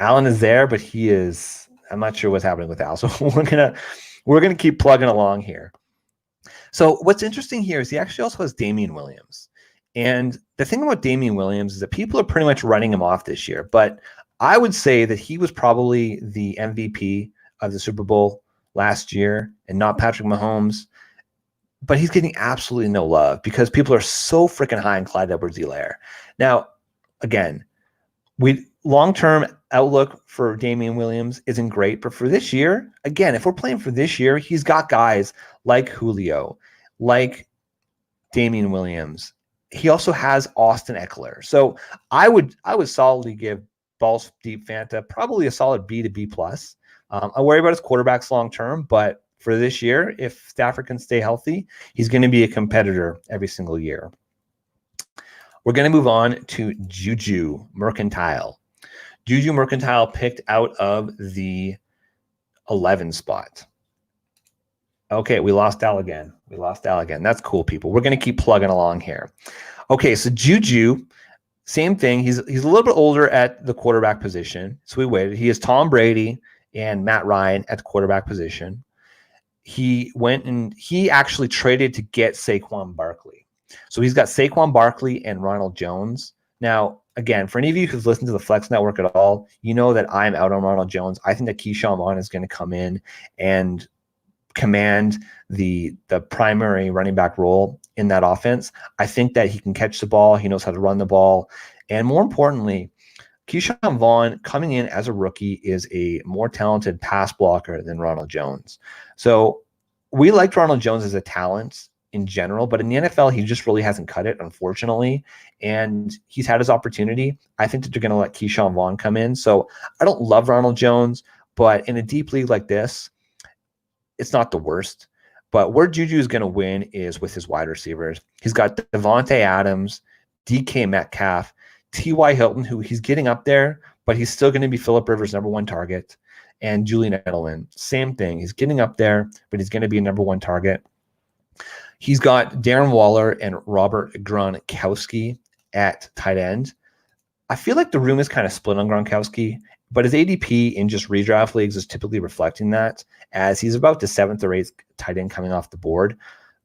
Alan is there, but I'm not sure what's happening with Al. So we're gonna keep plugging along here. So what's interesting here is he actually also has Damian Williams. And the thing about Damian Williams is that people are pretty much running him off this year. But I would say that he was probably the MVP of the Super Bowl last year and not Patrick Mahomes. But he's getting absolutely no love because people are so freaking high on Clyde Edwards-Helaire. Now, again, long-term outlook for Damian Williams isn't great, but for this year, again, if we're playing for this year, he's got guys like Julio, like Damian Williams. He also has Austin Eckler. So I would solidly give Balls Deep Fanta probably a solid B to B+. I worry about his quarterbacks long-term, but for this year, if Stafford can stay healthy, he's going to be a competitor every single year. We're going to move on to Juju Mercantile. Juju Mercantile picked out of the 11 spot. Okay, we lost Al again. That's cool, people. We're going to keep plugging along here. Okay, so Juju, same thing. He's a little bit older at the quarterback position, so we waited. He has Tom Brady and Matt Ryan at the quarterback position. He went and he actually traded to get Saquon Barkley. So he's got Saquon Barkley and Ronald Jones. Now, again, for any of you who've listened to the Flex Network at all, you know that I'm out on Ronald Jones. I think that Keyshawn Vaughn is going to come in and command the primary running back role in that offense. I think that he can catch the ball. He knows how to run the ball. And more importantly, Keyshawn Vaughn coming in as a rookie is a more talented pass blocker than Ronald Jones. So we liked Ronald Jones as a talent in general, but in the NFL, he just really hasn't cut it, unfortunately. And he's had his opportunity. I think that they're going to let Keyshawn Vaughn come in. So I don't love Ronald Jones, but in a deep league like this, it's not the worst. But where Juju is going to win is with his wide receivers. He's got Devontae Adams, DK Metcalf, T.Y. Hilton, who he's getting up there, but he's still going to be Phillip Rivers' #1 target, and Julian Edelman. Same thing. He's getting up there, but he's going to be a #1 target. He's got Darren Waller and Robert Gronkowski at tight end. I feel like the room is kind of split on Gronkowski, but his ADP in just redraft leagues is typically reflecting that, as he's about the 7th or 8th tight end coming off the board.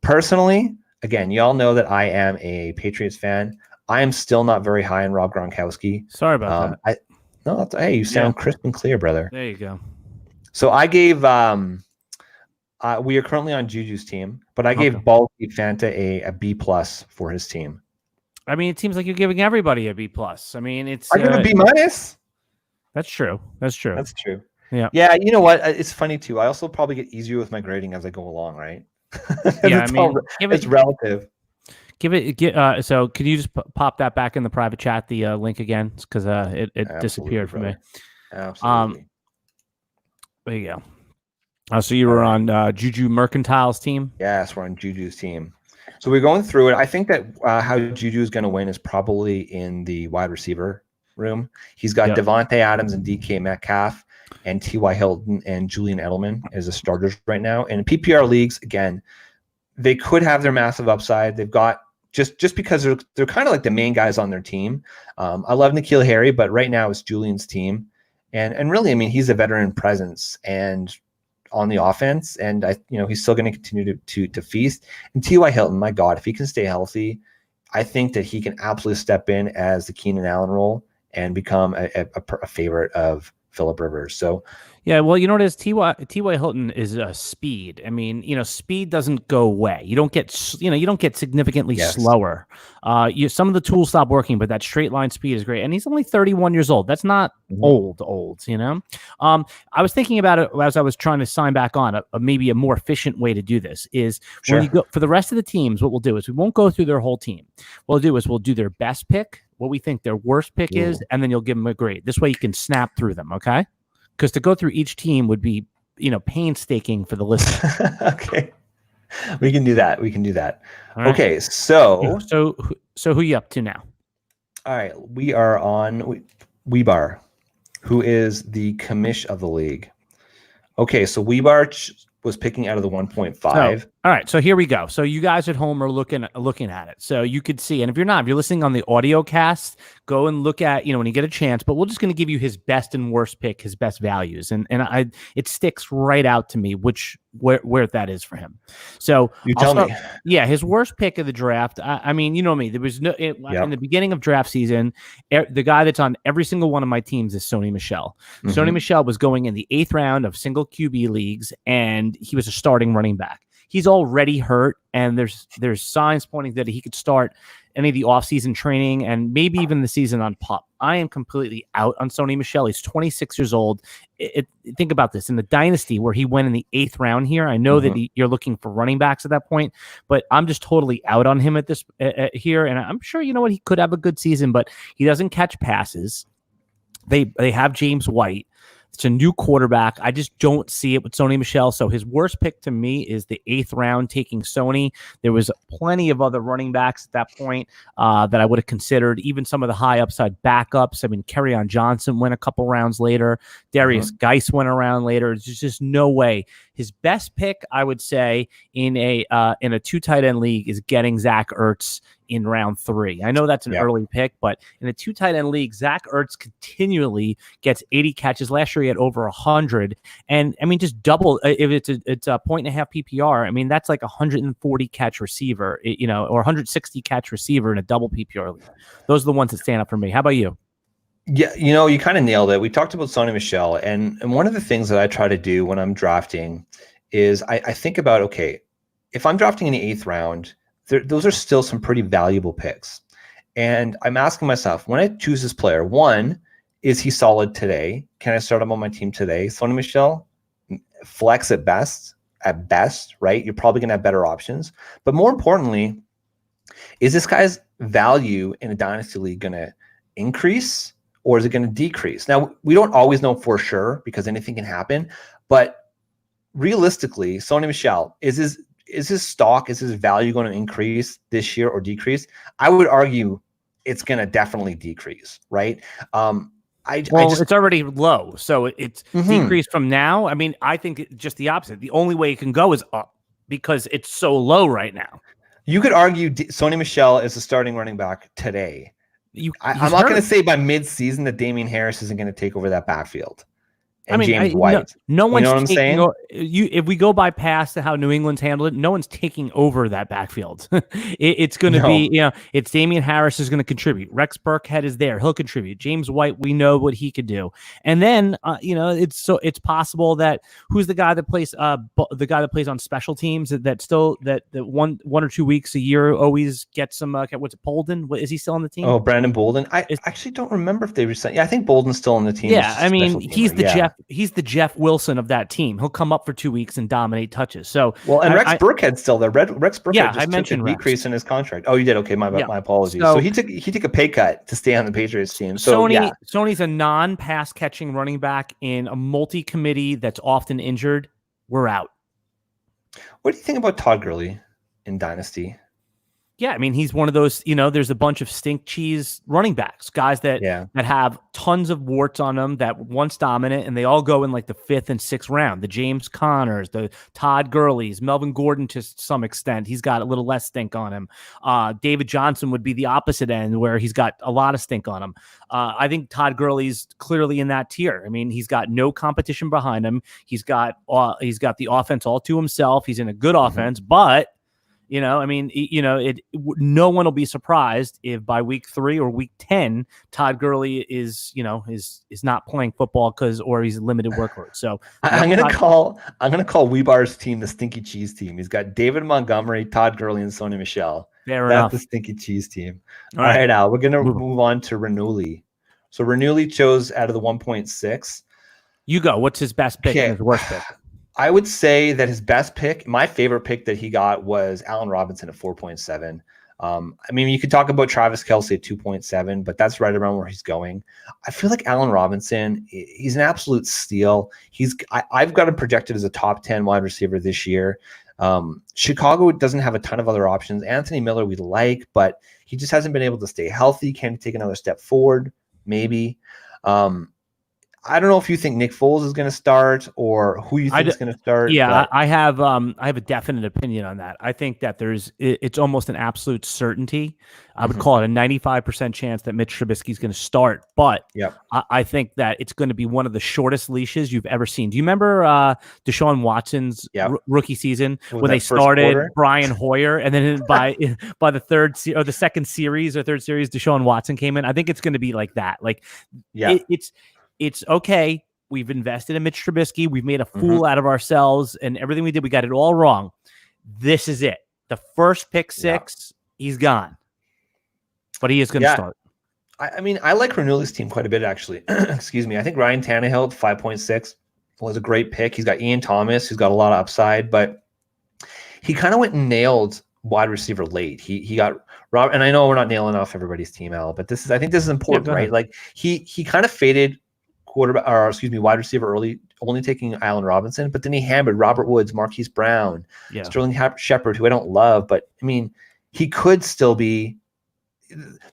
Personally, again, y'all know that I am a Patriots fan. I am still not very high on Rob Gronkowski. Sorry about that. Hey, you sound crisp and clear, brother. There you go. So I gave We are currently on Juju's team, but I gave Okay. Balky Fanta a B+ for his team. I mean, it seems like you're giving everybody a B+. I mean, it's I give a B-. That's true. That's true. That's true. Yeah. Yeah, you know what? It's funny too. I also probably get easier with my grading as I go along, right? Yeah, it's I mean, it's relative. So could you just pop that back in the private chat, the link again? Because it disappeared from me. Absolutely. There you go. So you were on Juju Mercantile's team? Yes, we're on Juju's team. So we're going through it. I think that how Juju is going to win is probably in the wide receiver room. He's got Devontae Adams and DK Metcalf and T.Y. Hilton and Julian Edelman as the starters right now. And in PPR leagues, again, they could have their massive upside. They've got just because they're kind of like the main guys on their team. I love N'Keal Harry, but right now it's Julian's team. And really, I mean, he's a veteran presence and on the offense, and he's still going to continue to feast. And T.Y. Hilton, my God, if he can stay healthy, I think that he can absolutely step in as the Keenan Allen role and become a favorite of Phillip Rivers. So yeah, well, you know what it is? T.Y. Hilton is speed. I mean, speed doesn't go away. You don't get significantly slower. Some of the tools stop working, but that straight line speed is great. And he's only 31 years old. That's not old. I was thinking about it as I was trying to sign back on. Maybe a more efficient way to do this is when you go for the rest of the teams. What we'll do is we won't go through their whole team. What we'll do is we'll do their best pick, what we think their worst pick is, and then you'll give them a grade. This way you can snap through them. Okay. Because to go through each team would be, painstaking for the listener. Okay, we can do that. Right. Okay, so who you up to now? All right, we are on Weebar, who is the commish of the league. Okay, so Weebar was picking out of the 1.5. All right, so here we go. So you guys at home are looking at it. So you could see, and if you're listening on the audio cast, go and look at, when you get a chance, but we're just going to give you his best and worst pick, his best values. And it sticks right out to me where that is for him. So you tell me. Yeah, his worst pick of the draft. I mean, you know me, there was in the beginning of draft season, the guy that's on every single one of my teams is Sony Michel. Mm-hmm. Sony Michel was going in the 8th round of single QB leagues, and he was a starting running back. He's already hurt, and there's signs pointing that he could start any of the offseason training and maybe even the season on PUP. I am completely out on Sony Michel. He's 26 years old. Think about this. In the Dynasty, where he went in the 8th round here, I know that you're looking for running backs at that point, but I'm just totally out on him at this here, and I'm sure, he could have a good season, but he doesn't catch passes. They have James White. It's a new quarterback. I just don't see it with Sony Michel. So his worst pick to me is the 8th round, taking Sony. There was plenty of other running backs at that point that I would have considered, even some of the high upside backups. I mean, Kerryon Johnson went a couple rounds later. Darius Geis went around later. There's just no way. His best pick, I would say, in a 2 tight end league is getting Zach Ertz in round 3. I know that's an early pick, but in a 2 tight end league, Zach Ertz continually gets 80 catches. Last year he had over 100, and I mean, just double. If it's a 1.5 PPR, I mean, that's like 140 catch receiver, or 160 catch receiver in a double PPR league. Those are the ones that stand up for me. How about you? Yeah, you kind of nailed it. We talked about Sony Michel, and one of the things that I try to do when I'm drafting is I think about, okay, if I'm drafting in the 8th round, those are still some pretty valuable picks. And I'm asking myself, when I choose this player, one, is he solid today? Can I start him on my team today? Sony Michel, flex at best, right? You're probably going to have better options. But more importantly, is this guy's value in a dynasty league going to increase, or is it going to decrease? Now, we don't always know for sure because anything can happen. But realistically, Sony Michel, is his stock, is his value going to increase this year or decrease? I would argue it's going to definitely decrease, right? It's already low, so it's decreased from now. I mean, I think just the opposite. The only way it can go is up because it's so low right now. You could argue Sony Michel is a starting running back today. I'm not going to say by mid-season that Damian Harris isn't going to take over that backfield. and James White. No you know one's what I'm saying? If we go by past how New England's handled it, no one's taking over that backfield. It's going to be, it's Damian Harris is going to contribute. Rex Burkhead is there; he'll contribute. James White, we know what he could do. And then, it's possible that who's the guy that plays on special teams that one or 2 weeks a year always gets some. What's it, Bolden? Is he still on the team? Oh, Brandon Bolden. I actually don't remember if they were. Yeah, I think Bolden's still on the team. Yeah, I mean, he's the Jeff Wilson of that team. He'll come up for 2 weeks and dominate touches. So Rex Burkhead's still there. Rex Burkhead I mentioned took a decrease in his contract. Oh, you did? Okay, my apologies. So he took a pay cut to stay on the Patriots team. So Sony's a non-pass catching running back in a multi-committee that's often injured. We're out. What do you think about Todd Gurley in Dynasty? Yeah, I mean, he's one of those, there's a bunch of stink cheese running backs, guys that have tons of warts on them, that once dominant, and they all go in like the 5th and 6th round. The James Connors, the Todd Gurleys, Melvin Gordon to some extent. He's got a little less stink on him. David Johnson would be the opposite end where he's got a lot of stink on him. I think Todd Gurley's clearly in that tier. I mean, he's got no competition behind him. He's got the offense all to himself. He's in a good offense, but no one will be surprised if by week 3 or week 10, Todd Gurley is not playing football or he's a limited workload. So I'm gonna call Weebar's team the Stinky Cheese team. He's got David Montgomery, Todd Gurley, and Sony Michel. That's the Stinky Cheese team. All right, Al, we're gonna move on to Renuli. So Renuli chose out of the 1.6. You go. What's his best pick and his worst pick? I would say that his best pick, my favorite pick that he got was Allen Robinson at 4.7. I mean, you could talk about Travis Kelce at 2.7, but that's right around where he's going. I feel like Allen Robinson, he's an absolute steal. I've got him projected as a top 10 wide receiver this year. Chicago doesn't have a ton of other options. Anthony Miller we like, but he just hasn't been able to stay healthy. Can he take another step forward? Maybe. I don't know if you think Nick Foles is going to start or who you think is going to start. Yeah, I have a definite opinion on that. I think that it's almost an absolute certainty. I would call it a 95% chance that Mitch Trubisky is going to start, but I think that it's going to be one of the shortest leashes you've ever seen. Do you remember Deshaun Watson's rookie season when they started Brian Hoyer, and then by the second series or third series, Deshaun Watson came in? I think it's going to be like that. It's okay. We've invested in Mitch Trubisky. We've made a fool out of ourselves, and everything we did, we got it all wrong. This is it. The first pick 6, he's gone. But he is going to start. I mean, I like Renuli's team quite a bit, actually. Excuse me. I think Ryan Tannehill at 5.6 was a great pick. He's got Ian Thomas, who's got a lot of upside, but he kind of went and nailed wide receiver late. He got Rob, and I know we're not nailing off everybody's team, Al, but I think this is important, right? Like he kind of faded wide receiver early, only taking Allen Robinson, but then he hammered Robert Woods, Marquise Brown, Sterling Shepard, who I don't love, but I mean, he could still be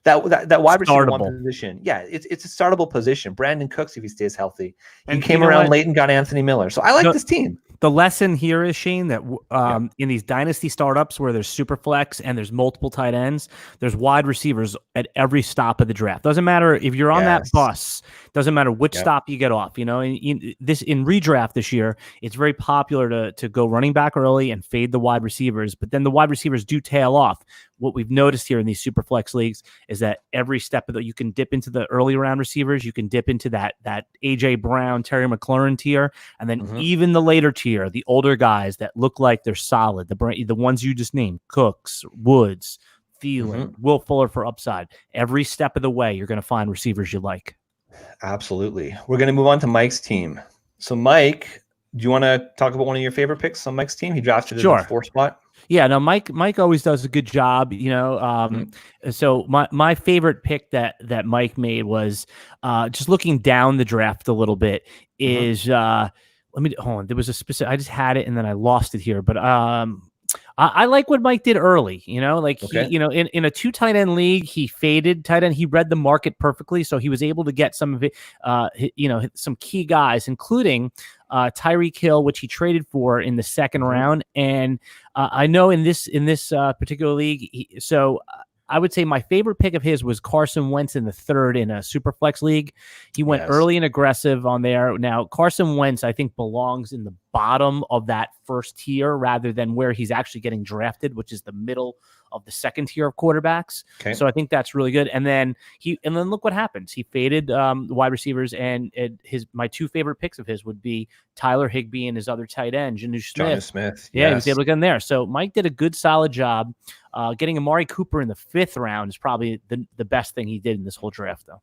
that wide receiver one position. Yeah, it's a startable position. Brandon Cooks, if he stays healthy, he came around late and got Anthony Miller. So I like this team. The lesson here is, Shane, that in these dynasty startups where there's SuperFLEX and there's multiple tight ends, there's wide receivers at every stop of the draft. Doesn't matter if you're on that bus. Doesn't matter which stop you get off. In redraft this year, it's very popular to go running back early and fade the wide receivers. But then the wide receivers do tail off. What we've noticed here in these SuperFLEX leagues is that every step of you can dip into the early round receivers, you can dip into that AJ Brown, Terry McLaurin tier, and then even the later tier, the older guys that look like they're solid, the ones you just named, Cooks, Woods, Thielen, Will Fuller for upside. Every step of the way, you're going to find receivers you like. Absolutely. We're going to move on to Mike's team. So, Mike, do you want to talk about one of your favorite picks on Mike's team? He drafted in the 4th spot. Yeah, no, Mike always does a good job, So my favorite pick that Mike made was just looking down the draft a little bit is let me hold on. There was a specific, I just had it and then I lost it here, but I like what Mike did early, he, in a 2 tight end league, he faded tight end. He read the market perfectly. So he was able to get some of it, some key guys, including Tyreek Hill, which he traded for in the 2nd round. And I know in this particular league, I would say my favorite pick of his was Carson Wentz in the third in a SuperFLEX league. He went early and aggressive on there. Now, Carson Wentz, I think, belongs in the bottom of that first tier rather than where he's actually getting drafted, which is the middle of the second tier of quarterbacks. Okay. So I think that's really good. And then look what happens. He faded wide receivers, and my two favorite picks of his would be Tyler Higbee and his other tight end, Jonnu Smith. Yeah, he was able to get in there. So Mike did a good, solid job. Getting Amari Cooper in the 5th round is probably the best thing he did in this whole draft, though.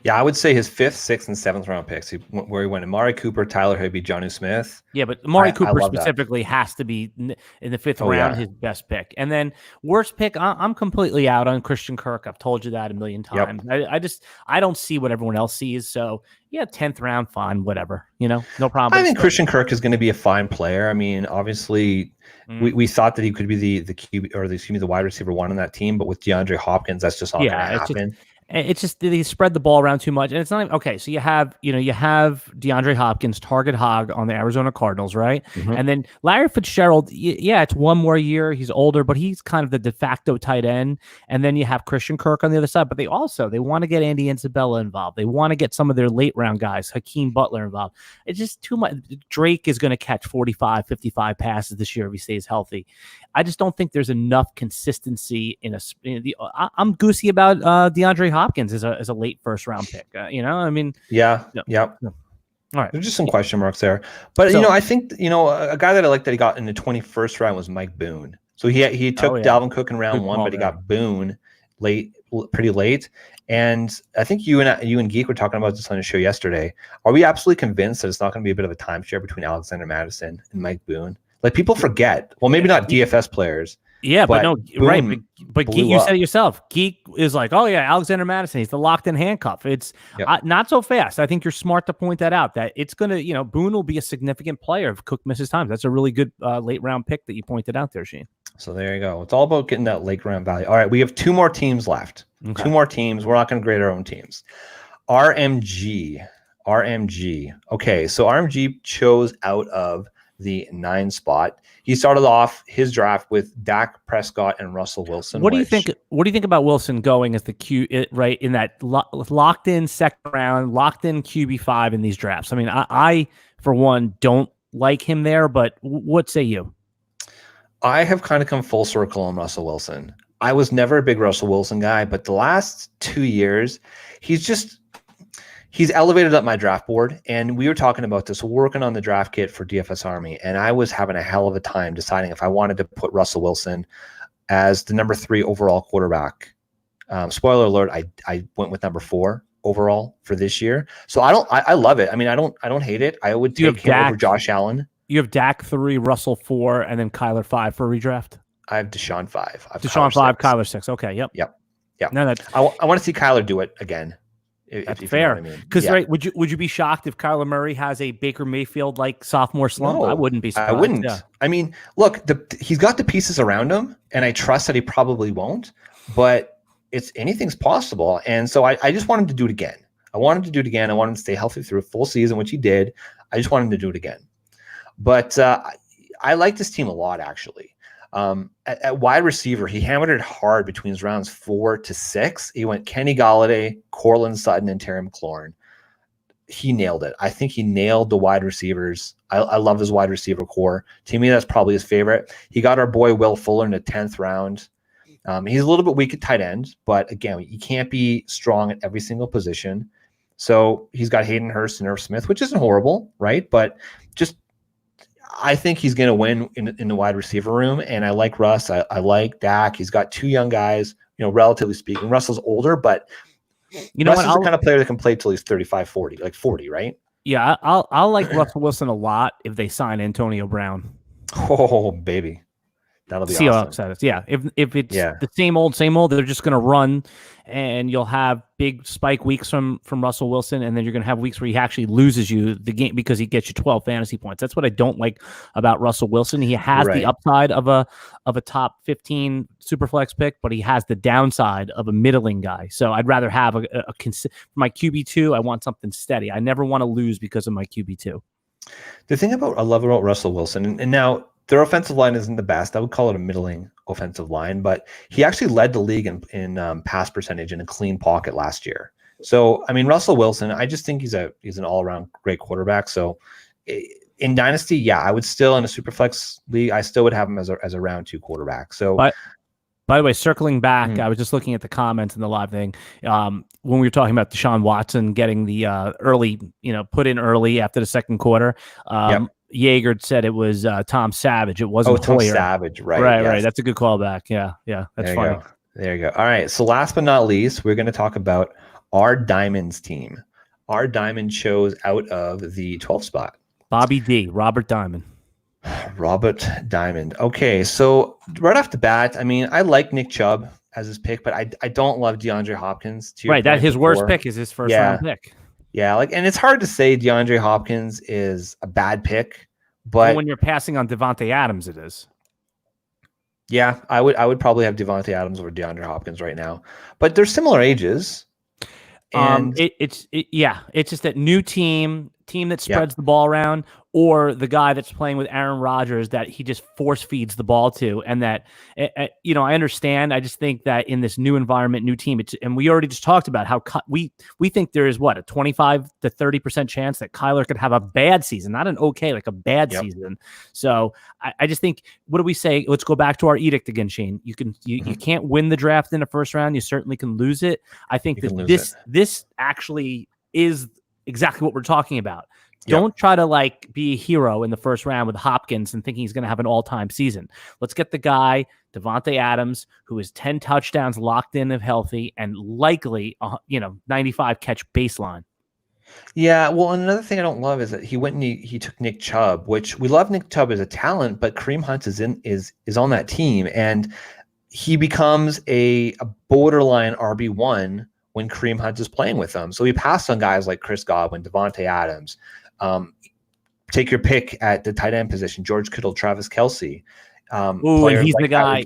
Yeah, I would say his 5th, 6th, and 7th round picks, where he went Amari Cooper, Tyler Higbee, Jonnu Smith. Yeah, but Amari Cooper specifically has to be in the 5th round, his best pick. And then worst pick, I'm completely out on Christian Kirk. I've told you that a million times. Yep. I don't see what everyone else sees. So yeah, 10th round, fine, whatever. No problem. I think Christian Kirk is going to be a fine player. I mean, obviously, we thought that he could be the QB or the wide receiver 1 on that team, but with DeAndre Hopkins, that's just not going to happen. It's just they spread the ball around too much, and it's not even, okay. So you have DeAndre Hopkins, target hog on the Arizona Cardinals, right? Mm-hmm. And then Larry Fitzgerald, it's one more year. He's older, but he's kind of the de facto tight end. And then you have Christian Kirk on the other side, but they want to get Andy Isabella involved. They want to get some of their late round guys, Hakeem Butler involved. It's just too much. Drake is going to catch 45, 55 passes this year if he stays healthy. I just don't think there's enough consistency I'm goosey about DeAndre Hopkins as a late first round pick. I mean, yeah. All right, there's just some question marks there, but I think a guy that I like that he got in the 21st round was Mike Boone. So he took Dalvin Cook in round 1, but he got Boone pretty late. And I think you and Geek were talking about this on the show yesterday. Are we absolutely convinced that it's not going to be a bit of a timeshare between Alexander Mattison and Mike Boone? Like, people forget. Well, maybe not DFS players. Yeah, but no, right. But Geek, you said it yourself. Geek is like, oh, yeah, Alexander Mattison, he's the locked-in handcuff. It's not so fast. I think you're smart to point that out, that it's going to, Boone will be a significant player if Cook misses time. That's a really good late-round pick that you pointed out there, Shane. So there you go. It's all about getting that late-round value. All right, we have 2 more teams left. Okay. 2 more teams. We're not going to grade our own teams. RMG. Okay, so RMG chose out of the 9 spot. He started off his draft with Dak Prescott and Russell Wilson. What do you think? What do you think about Wilson going as the right in that locked in second round, locked in QB5 in these drafts? I mean, I for one don't like him there, but what say you? I have kind of come full circle on Russell Wilson. I was never a big Russell Wilson guy, but the last 2 years, he's elevated up my draft board, and we were talking about this. We're working on the draft kit for DFS Army, and I was having a hell of a time deciding if I wanted to put Russell Wilson as the number 3 overall quarterback. Spoiler alert, I went with number 4 overall for this year. So I love it. I mean, I don't hate it. I would take him over Josh Allen. You have Dak 3, Russell 4, and then Kyler 5 for a redraft? I have Deshaun 5. Deshaun 5, Kyler 6. Okay, yep. No, I want to see Kyler do it again. That's fair. Because right, would you be shocked if Kyler Murray has a Baker Mayfield like sophomore slump? No, I wouldn't be surprised. I wouldn't. Yeah. I mean, look, he's got the pieces around him, and I trust that he probably won't. But anything's possible, and so I just want him to do it again. I want him to do it again. I want him to stay healthy through a full season, which he did. I just want him to do it again. But I like this team a lot, actually. At wide receiver, he hammered it hard between rounds 4 to 6. He went Kenny Golladay, Cortland Sutton, and Terry McLaurin. He nailed it. I think he nailed the wide receivers. I love his wide receiver core. To me, that's probably his favorite. He got our boy Will Fuller in the 10th round. He's a little bit weak at tight end, but again, you can't be strong at every single position. So he's got Hayden Hurst and Irv Smith, which isn't horrible, right? But I think he's going to win in the wide receiver room, and I like Russ. I like Dak. He's got 2 young guys, relatively speaking. Russell's older, but Russ is the kind of player that can play till he's 35, 40, like 40, right? Yeah, I'll like Russell Wilson a lot if they sign Antonio Brown. Oh, baby. That'll be awesome. Yeah, if it's the same old, they're just going to run, and you'll have big spike weeks from Russell Wilson, and then you're going to have weeks where he actually loses you the game because he gets you 12 fantasy points. That's what I don't like about Russell Wilson. He has the upside of a top 15 SuperFLEX pick, but he has the downside of a middling guy. So I'd rather have for my QB2. I want something steady. I never want to lose because of my QB2. The thing I love about Russell Wilson, and now their offensive line isn't the best. I would call it a middling offensive line, but he actually led the league in pass percentage in a clean pocket last year. So, I mean, Russell Wilson, I just think he's an all-around great quarterback. So in Dynasty, yeah, I would still, in a SuperFLEX league, I still would have him as a round 2 quarterback. So, by the way, circling back, I was just looking at the comments in the live thing. When we were talking about Deshaun Watson getting the early, put in early after the second quarter, Yeager said it was Tom Savage. It wasn't Tom Hoyer. Savage, right? Right. That's a good callback. Yeah, that's funny. There you go. All right. So last but not least, we're going to talk about our Diamonds team. Our Diamond chose out of the 12th spot. Robert Diamond. Robert Diamond. Okay, so right off the bat, I mean, I like Nick Chubb as his pick, but I don't love DeAndre Hopkins. Right, that his worst pick is his first round pick. Yeah, and it's hard to say DeAndre Hopkins is a bad pick, but when you're passing on Devontae Adams, it is. Yeah, I would probably have Devontae Adams over DeAndre Hopkins right now, but they're similar ages. And it's just that new team that spreads the ball around, or the guy that's playing with Aaron Rodgers that he just force feeds the ball to, and that I understand. I just think that in this new environment, new team, and we already just talked about how we think there is a 25 to 30% chance that Kyler could have a bad season, not an okay, like a bad season. So I just think, what do we say? Let's go back to our edict again, Shane. You can't win the draft in the first round. You certainly can lose it. I think that this actually is exactly what we're talking about. Don't try to be a hero in the first round with Hopkins and thinking he's going to have an all-time season. Let's get the guy, Devontae Adams, who is 10 touchdowns locked in if healthy, and likely 95 catch baseline. Yeah, well, another thing I don't love is that he went and he took Nick Chubb, which we love Nick Chubb as a talent, but Kareem Hunt is on that team, and he becomes a borderline RB1 when Kareem Hunt is playing with them. So he passed on guys like Chris Godwin, Devontae Adams. Take your pick at the tight end position: George Kittle, Travis Kelce. And he's the guy.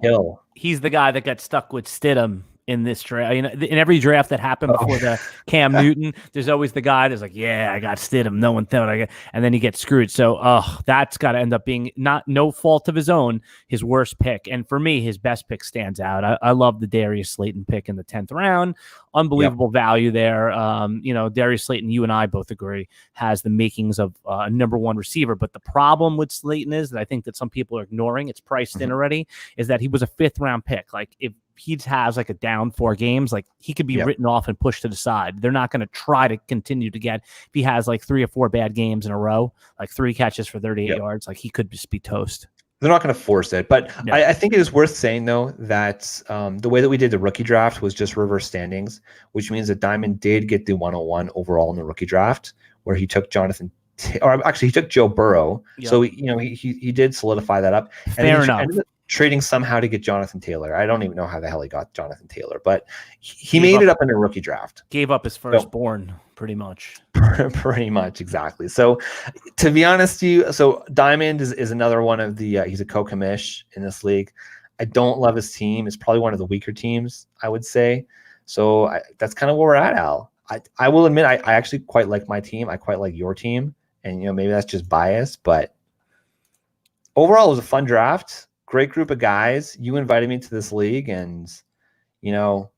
He's the guy that got stuck with Stidham in this draft. In every draft that happened before the Cam Newton, there's always the guy that's like, yeah, I got Stidham. No one thought I got, and then he gets screwed. So, that's got to end up being no fault of his own, his worst pick. And for me, his best pick stands out. I love the Darius Slayton pick in the 10th round. Unbelievable value there. Darius Slayton, you and I both agree, has the makings of a number one receiver. But the problem with Slayton is that I think that some people are ignoring, it's priced in already, is that he was a 5th round pick. Like, if he has a down 4 games, he could be written off and pushed to the side. They're not going to try to continue to get, if he has 3 or 4 bad games in a row, 3 catches for 38 yards, he could just be toast. They're not going to force it. But I think it is worth saying, though, that the way that we did the rookie draft was just reverse standings, which means that Diamond did get the 101 overall in the rookie draft, where he took he took Joe Burrow. Yep. So, he did solidify that up. Fair enough. Ended up trading somehow to get Jonathan Taylor. I don't even know how the hell he got Jonathan Taylor, but he made it up in a rookie draft. Gave up his firstborn, pretty much. Pretty much, exactly. So, to be honest with you, so Diamond is another one of the, he's a co-commish in this league. I don't love his team. It's probably one of the weaker teams, I would say. So, that's kind of where we're at, Al. I will admit, I actually quite like my team. I quite like your team. And, maybe that's just bias, but overall, it was a fun draft. Great group of guys. You invited me to this league, and it was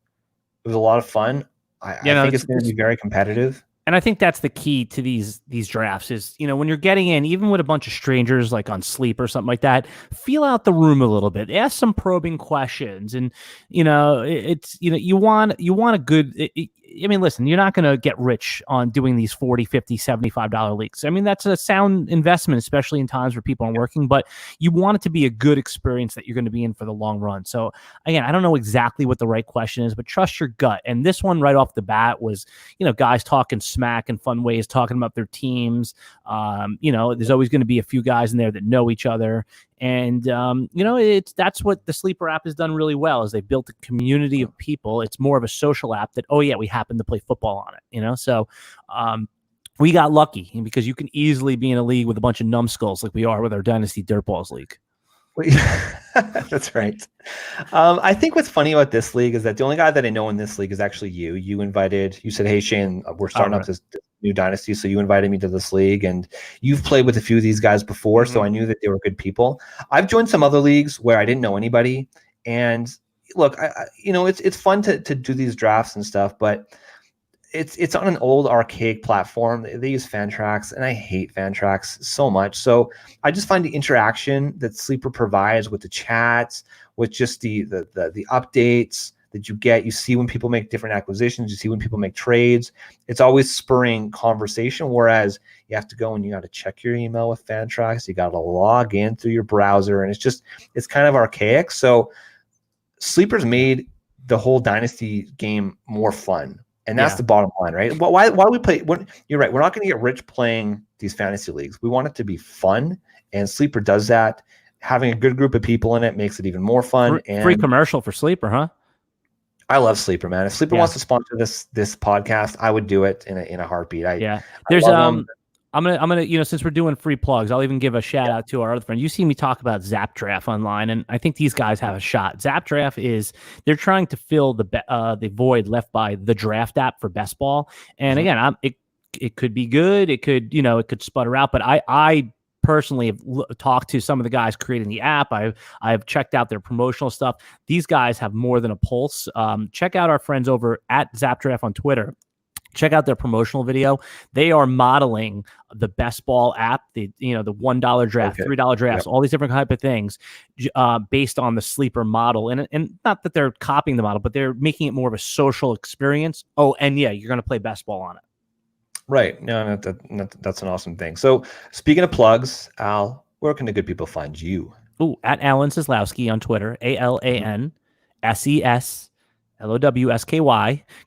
a lot of fun. I think it's going to be very competitive. And I think that's the key to these drafts is, when you're getting in, even with a bunch of strangers like on Sleep or something like that, feel out the room a little bit, ask some probing questions, and you want a good. Listen, you're not going to get rich on doing these $40, $50, $75 leagues. That's a sound investment, especially in times where people aren't working, but you want it to be a good experience that you're going to be in for the long run. So again, I don't know exactly what the right question is, but trust your gut. And this one right off the bat was, guys talking smack in fun ways, talking about their teams. There's always going to be a few guys in there that know each other. And, that's what the Sleeper app has done really well, is they built a community of people. It's more of a social app that, we happen to play football on it, So we got lucky because you can easily be in a league with a bunch of numbskulls like we are with our Dynasty Dirtballs League. That's right. I think what's funny about this league is that the only guy that I know in this league is actually you. You said, hey, Shane, we're starting up this new dynasty. So you invited me to this league, and you've played with a few of these guys before. So I knew that they were good people. I've joined some other leagues where I didn't know anybody. And look, it's fun to do these drafts and stuff, but it's on an old archaic platform. They use Fantrax, and I hate Fantrax so much. So I just find the interaction that Sleeper provides with the chats, with just the updates that you get. You see when people make different acquisitions. You see when people make trades. It's always spurring conversation. Whereas you have to go and you got to check your email with Fantrax. You got to log in through your browser, and it's kind of archaic. So Sleeper's made the whole Dynasty game more fun. And that's the bottom line, right? Why we play? You're right. We're not going to get rich playing these fantasy leagues. We want it to be fun, and Sleeper does that. Having a good group of people in it makes it even more fun. Free commercial for Sleeper, huh? I love Sleeper, man. If Sleeper wants to sponsor this podcast, I would do it in a heartbeat. There's I'm gonna since we're doing free plugs, I'll even give a shout out to our other friend. You see me talk about Zap Draft online, and I think these guys have a shot. Zap Draft they're trying to fill the void left by the Draft app for best ball. And again, it could be good. It could sputter out, but I personally have talked to some of the guys creating the app. I've checked out their promotional stuff. These guys have more than a pulse. Check out our friends over at Zap Draft on Twitter. Check out their promotional video. They are modeling the best ball app, the $1 draft, $3 drafts, all these different type of things based on the Sleeper model. And not that they're copying the model, but they're making it more of a social experience. Oh, and you're going to play best ball on it. Right. No, that's an awesome thing. So speaking of plugs, Al, where can the good people find you? At Alan Seslowsky on Twitter, AlanSeslowsky.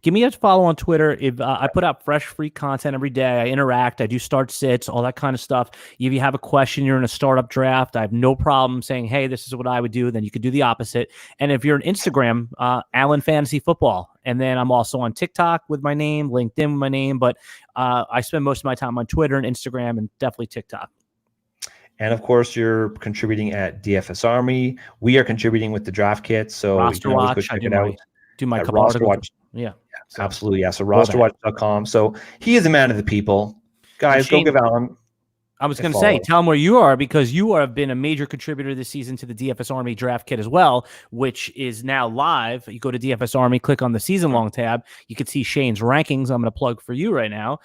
Give me a follow on Twitter. If I put out fresh, free content every day. I interact. I do start sits, all that kind of stuff. If you have a question, you're in a startup draft, I have no problem saying, hey, this is what I would do. Then you could do the opposite. And if you're on Instagram, Alan Fantasy Football. And then I'm also on TikTok with my name, LinkedIn with my name. But I spend most of my time on Twitter and Instagram and definitely TikTok. And of course, you're contributing at DFS Army. We are contributing with the draft kit. So Roster you can Watch, go check it out. Do my Roster Watch. Yeah. Absolutely. Yeah. So rosterwatch.com. So he is a man of the people. Guys, go give Alan. I was going to say, tell them where you are, because you have been a major contributor this season to the DFS Army draft kit as well, which is now live. You go to DFS Army, click on the season long tab. You can see Shane's rankings. I'm going to plug for you right now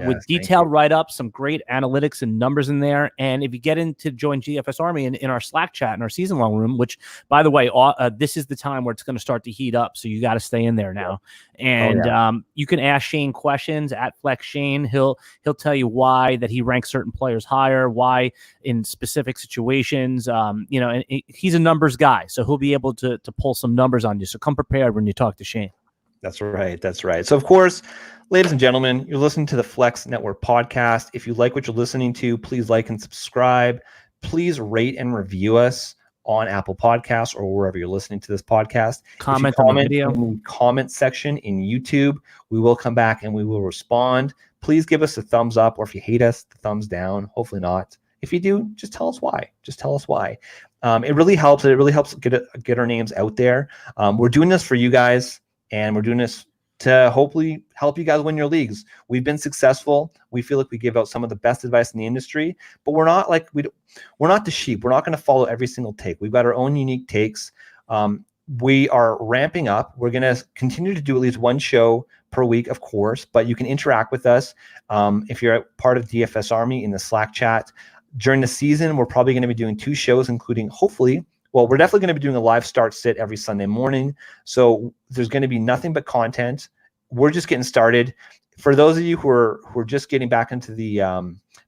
with detailed write-ups, some great analytics and numbers in there. And if you get in to join DFS Army in our Slack chat in our season long room, which, by the way, this is the time where it's going to start to heat up. So you got to stay in there now. And you can ask Shane questions at Flex Shane. He'll tell you why that he ranks certain players higher, why in specific situations, and he's a numbers guy, so he'll be able to pull some numbers on you. So come prepared when you talk to Shane. That's right. So of course, ladies and gentlemen, you're listening to the Flex Network podcast. If you like what you're listening to, please like and subscribe. Please rate and review us on Apple Podcasts or wherever you're listening to this podcast. Comment on the video in the comment section in YouTube. We will come back and we will respond. Please give us a thumbs up, or if you hate us, the thumbs down. Hopefully not. If you do, just tell us why. It really helps. It really helps get our names out there. We're doing this for you guys, and we're doing this to hopefully help you guys win your leagues. We've been successful. We feel like we give out some of the best advice in the industry, but we're not the sheep. We're not going to follow every single take. We've got our own unique takes. We are ramping up. We're going to continue to do at least one show per week, of course, but you can interact with us. If you're a part of DFS Army in the Slack chat during the season, we're probably going to be doing 2 shows, including we're definitely going to be doing a live start sit every Sunday morning. So there's going to be nothing but content. We're just getting started. For those of you who are just getting back into the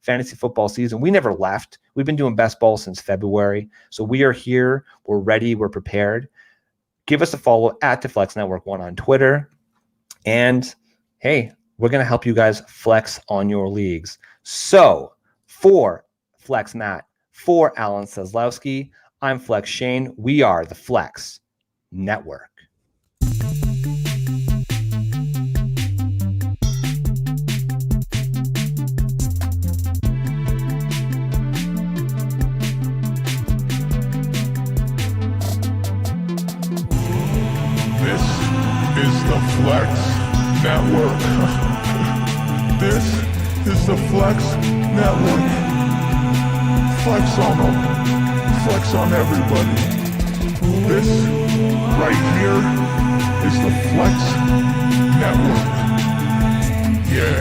fantasy football season, we never left. We've been doing best ball since February. So we are here. We're ready. We're prepared. Give us a follow at the Flex Network 1 on Twitter. And hey, we're going to help you guys flex on your leagues. So for Flex Matt, for Alan Seslowsky, I'm Flex Shane. We are the Flex Network. This is the Flex Network. This is the Flex Network. Flex on them. Flex on everybody. This right here is the Flex Network. Yeah.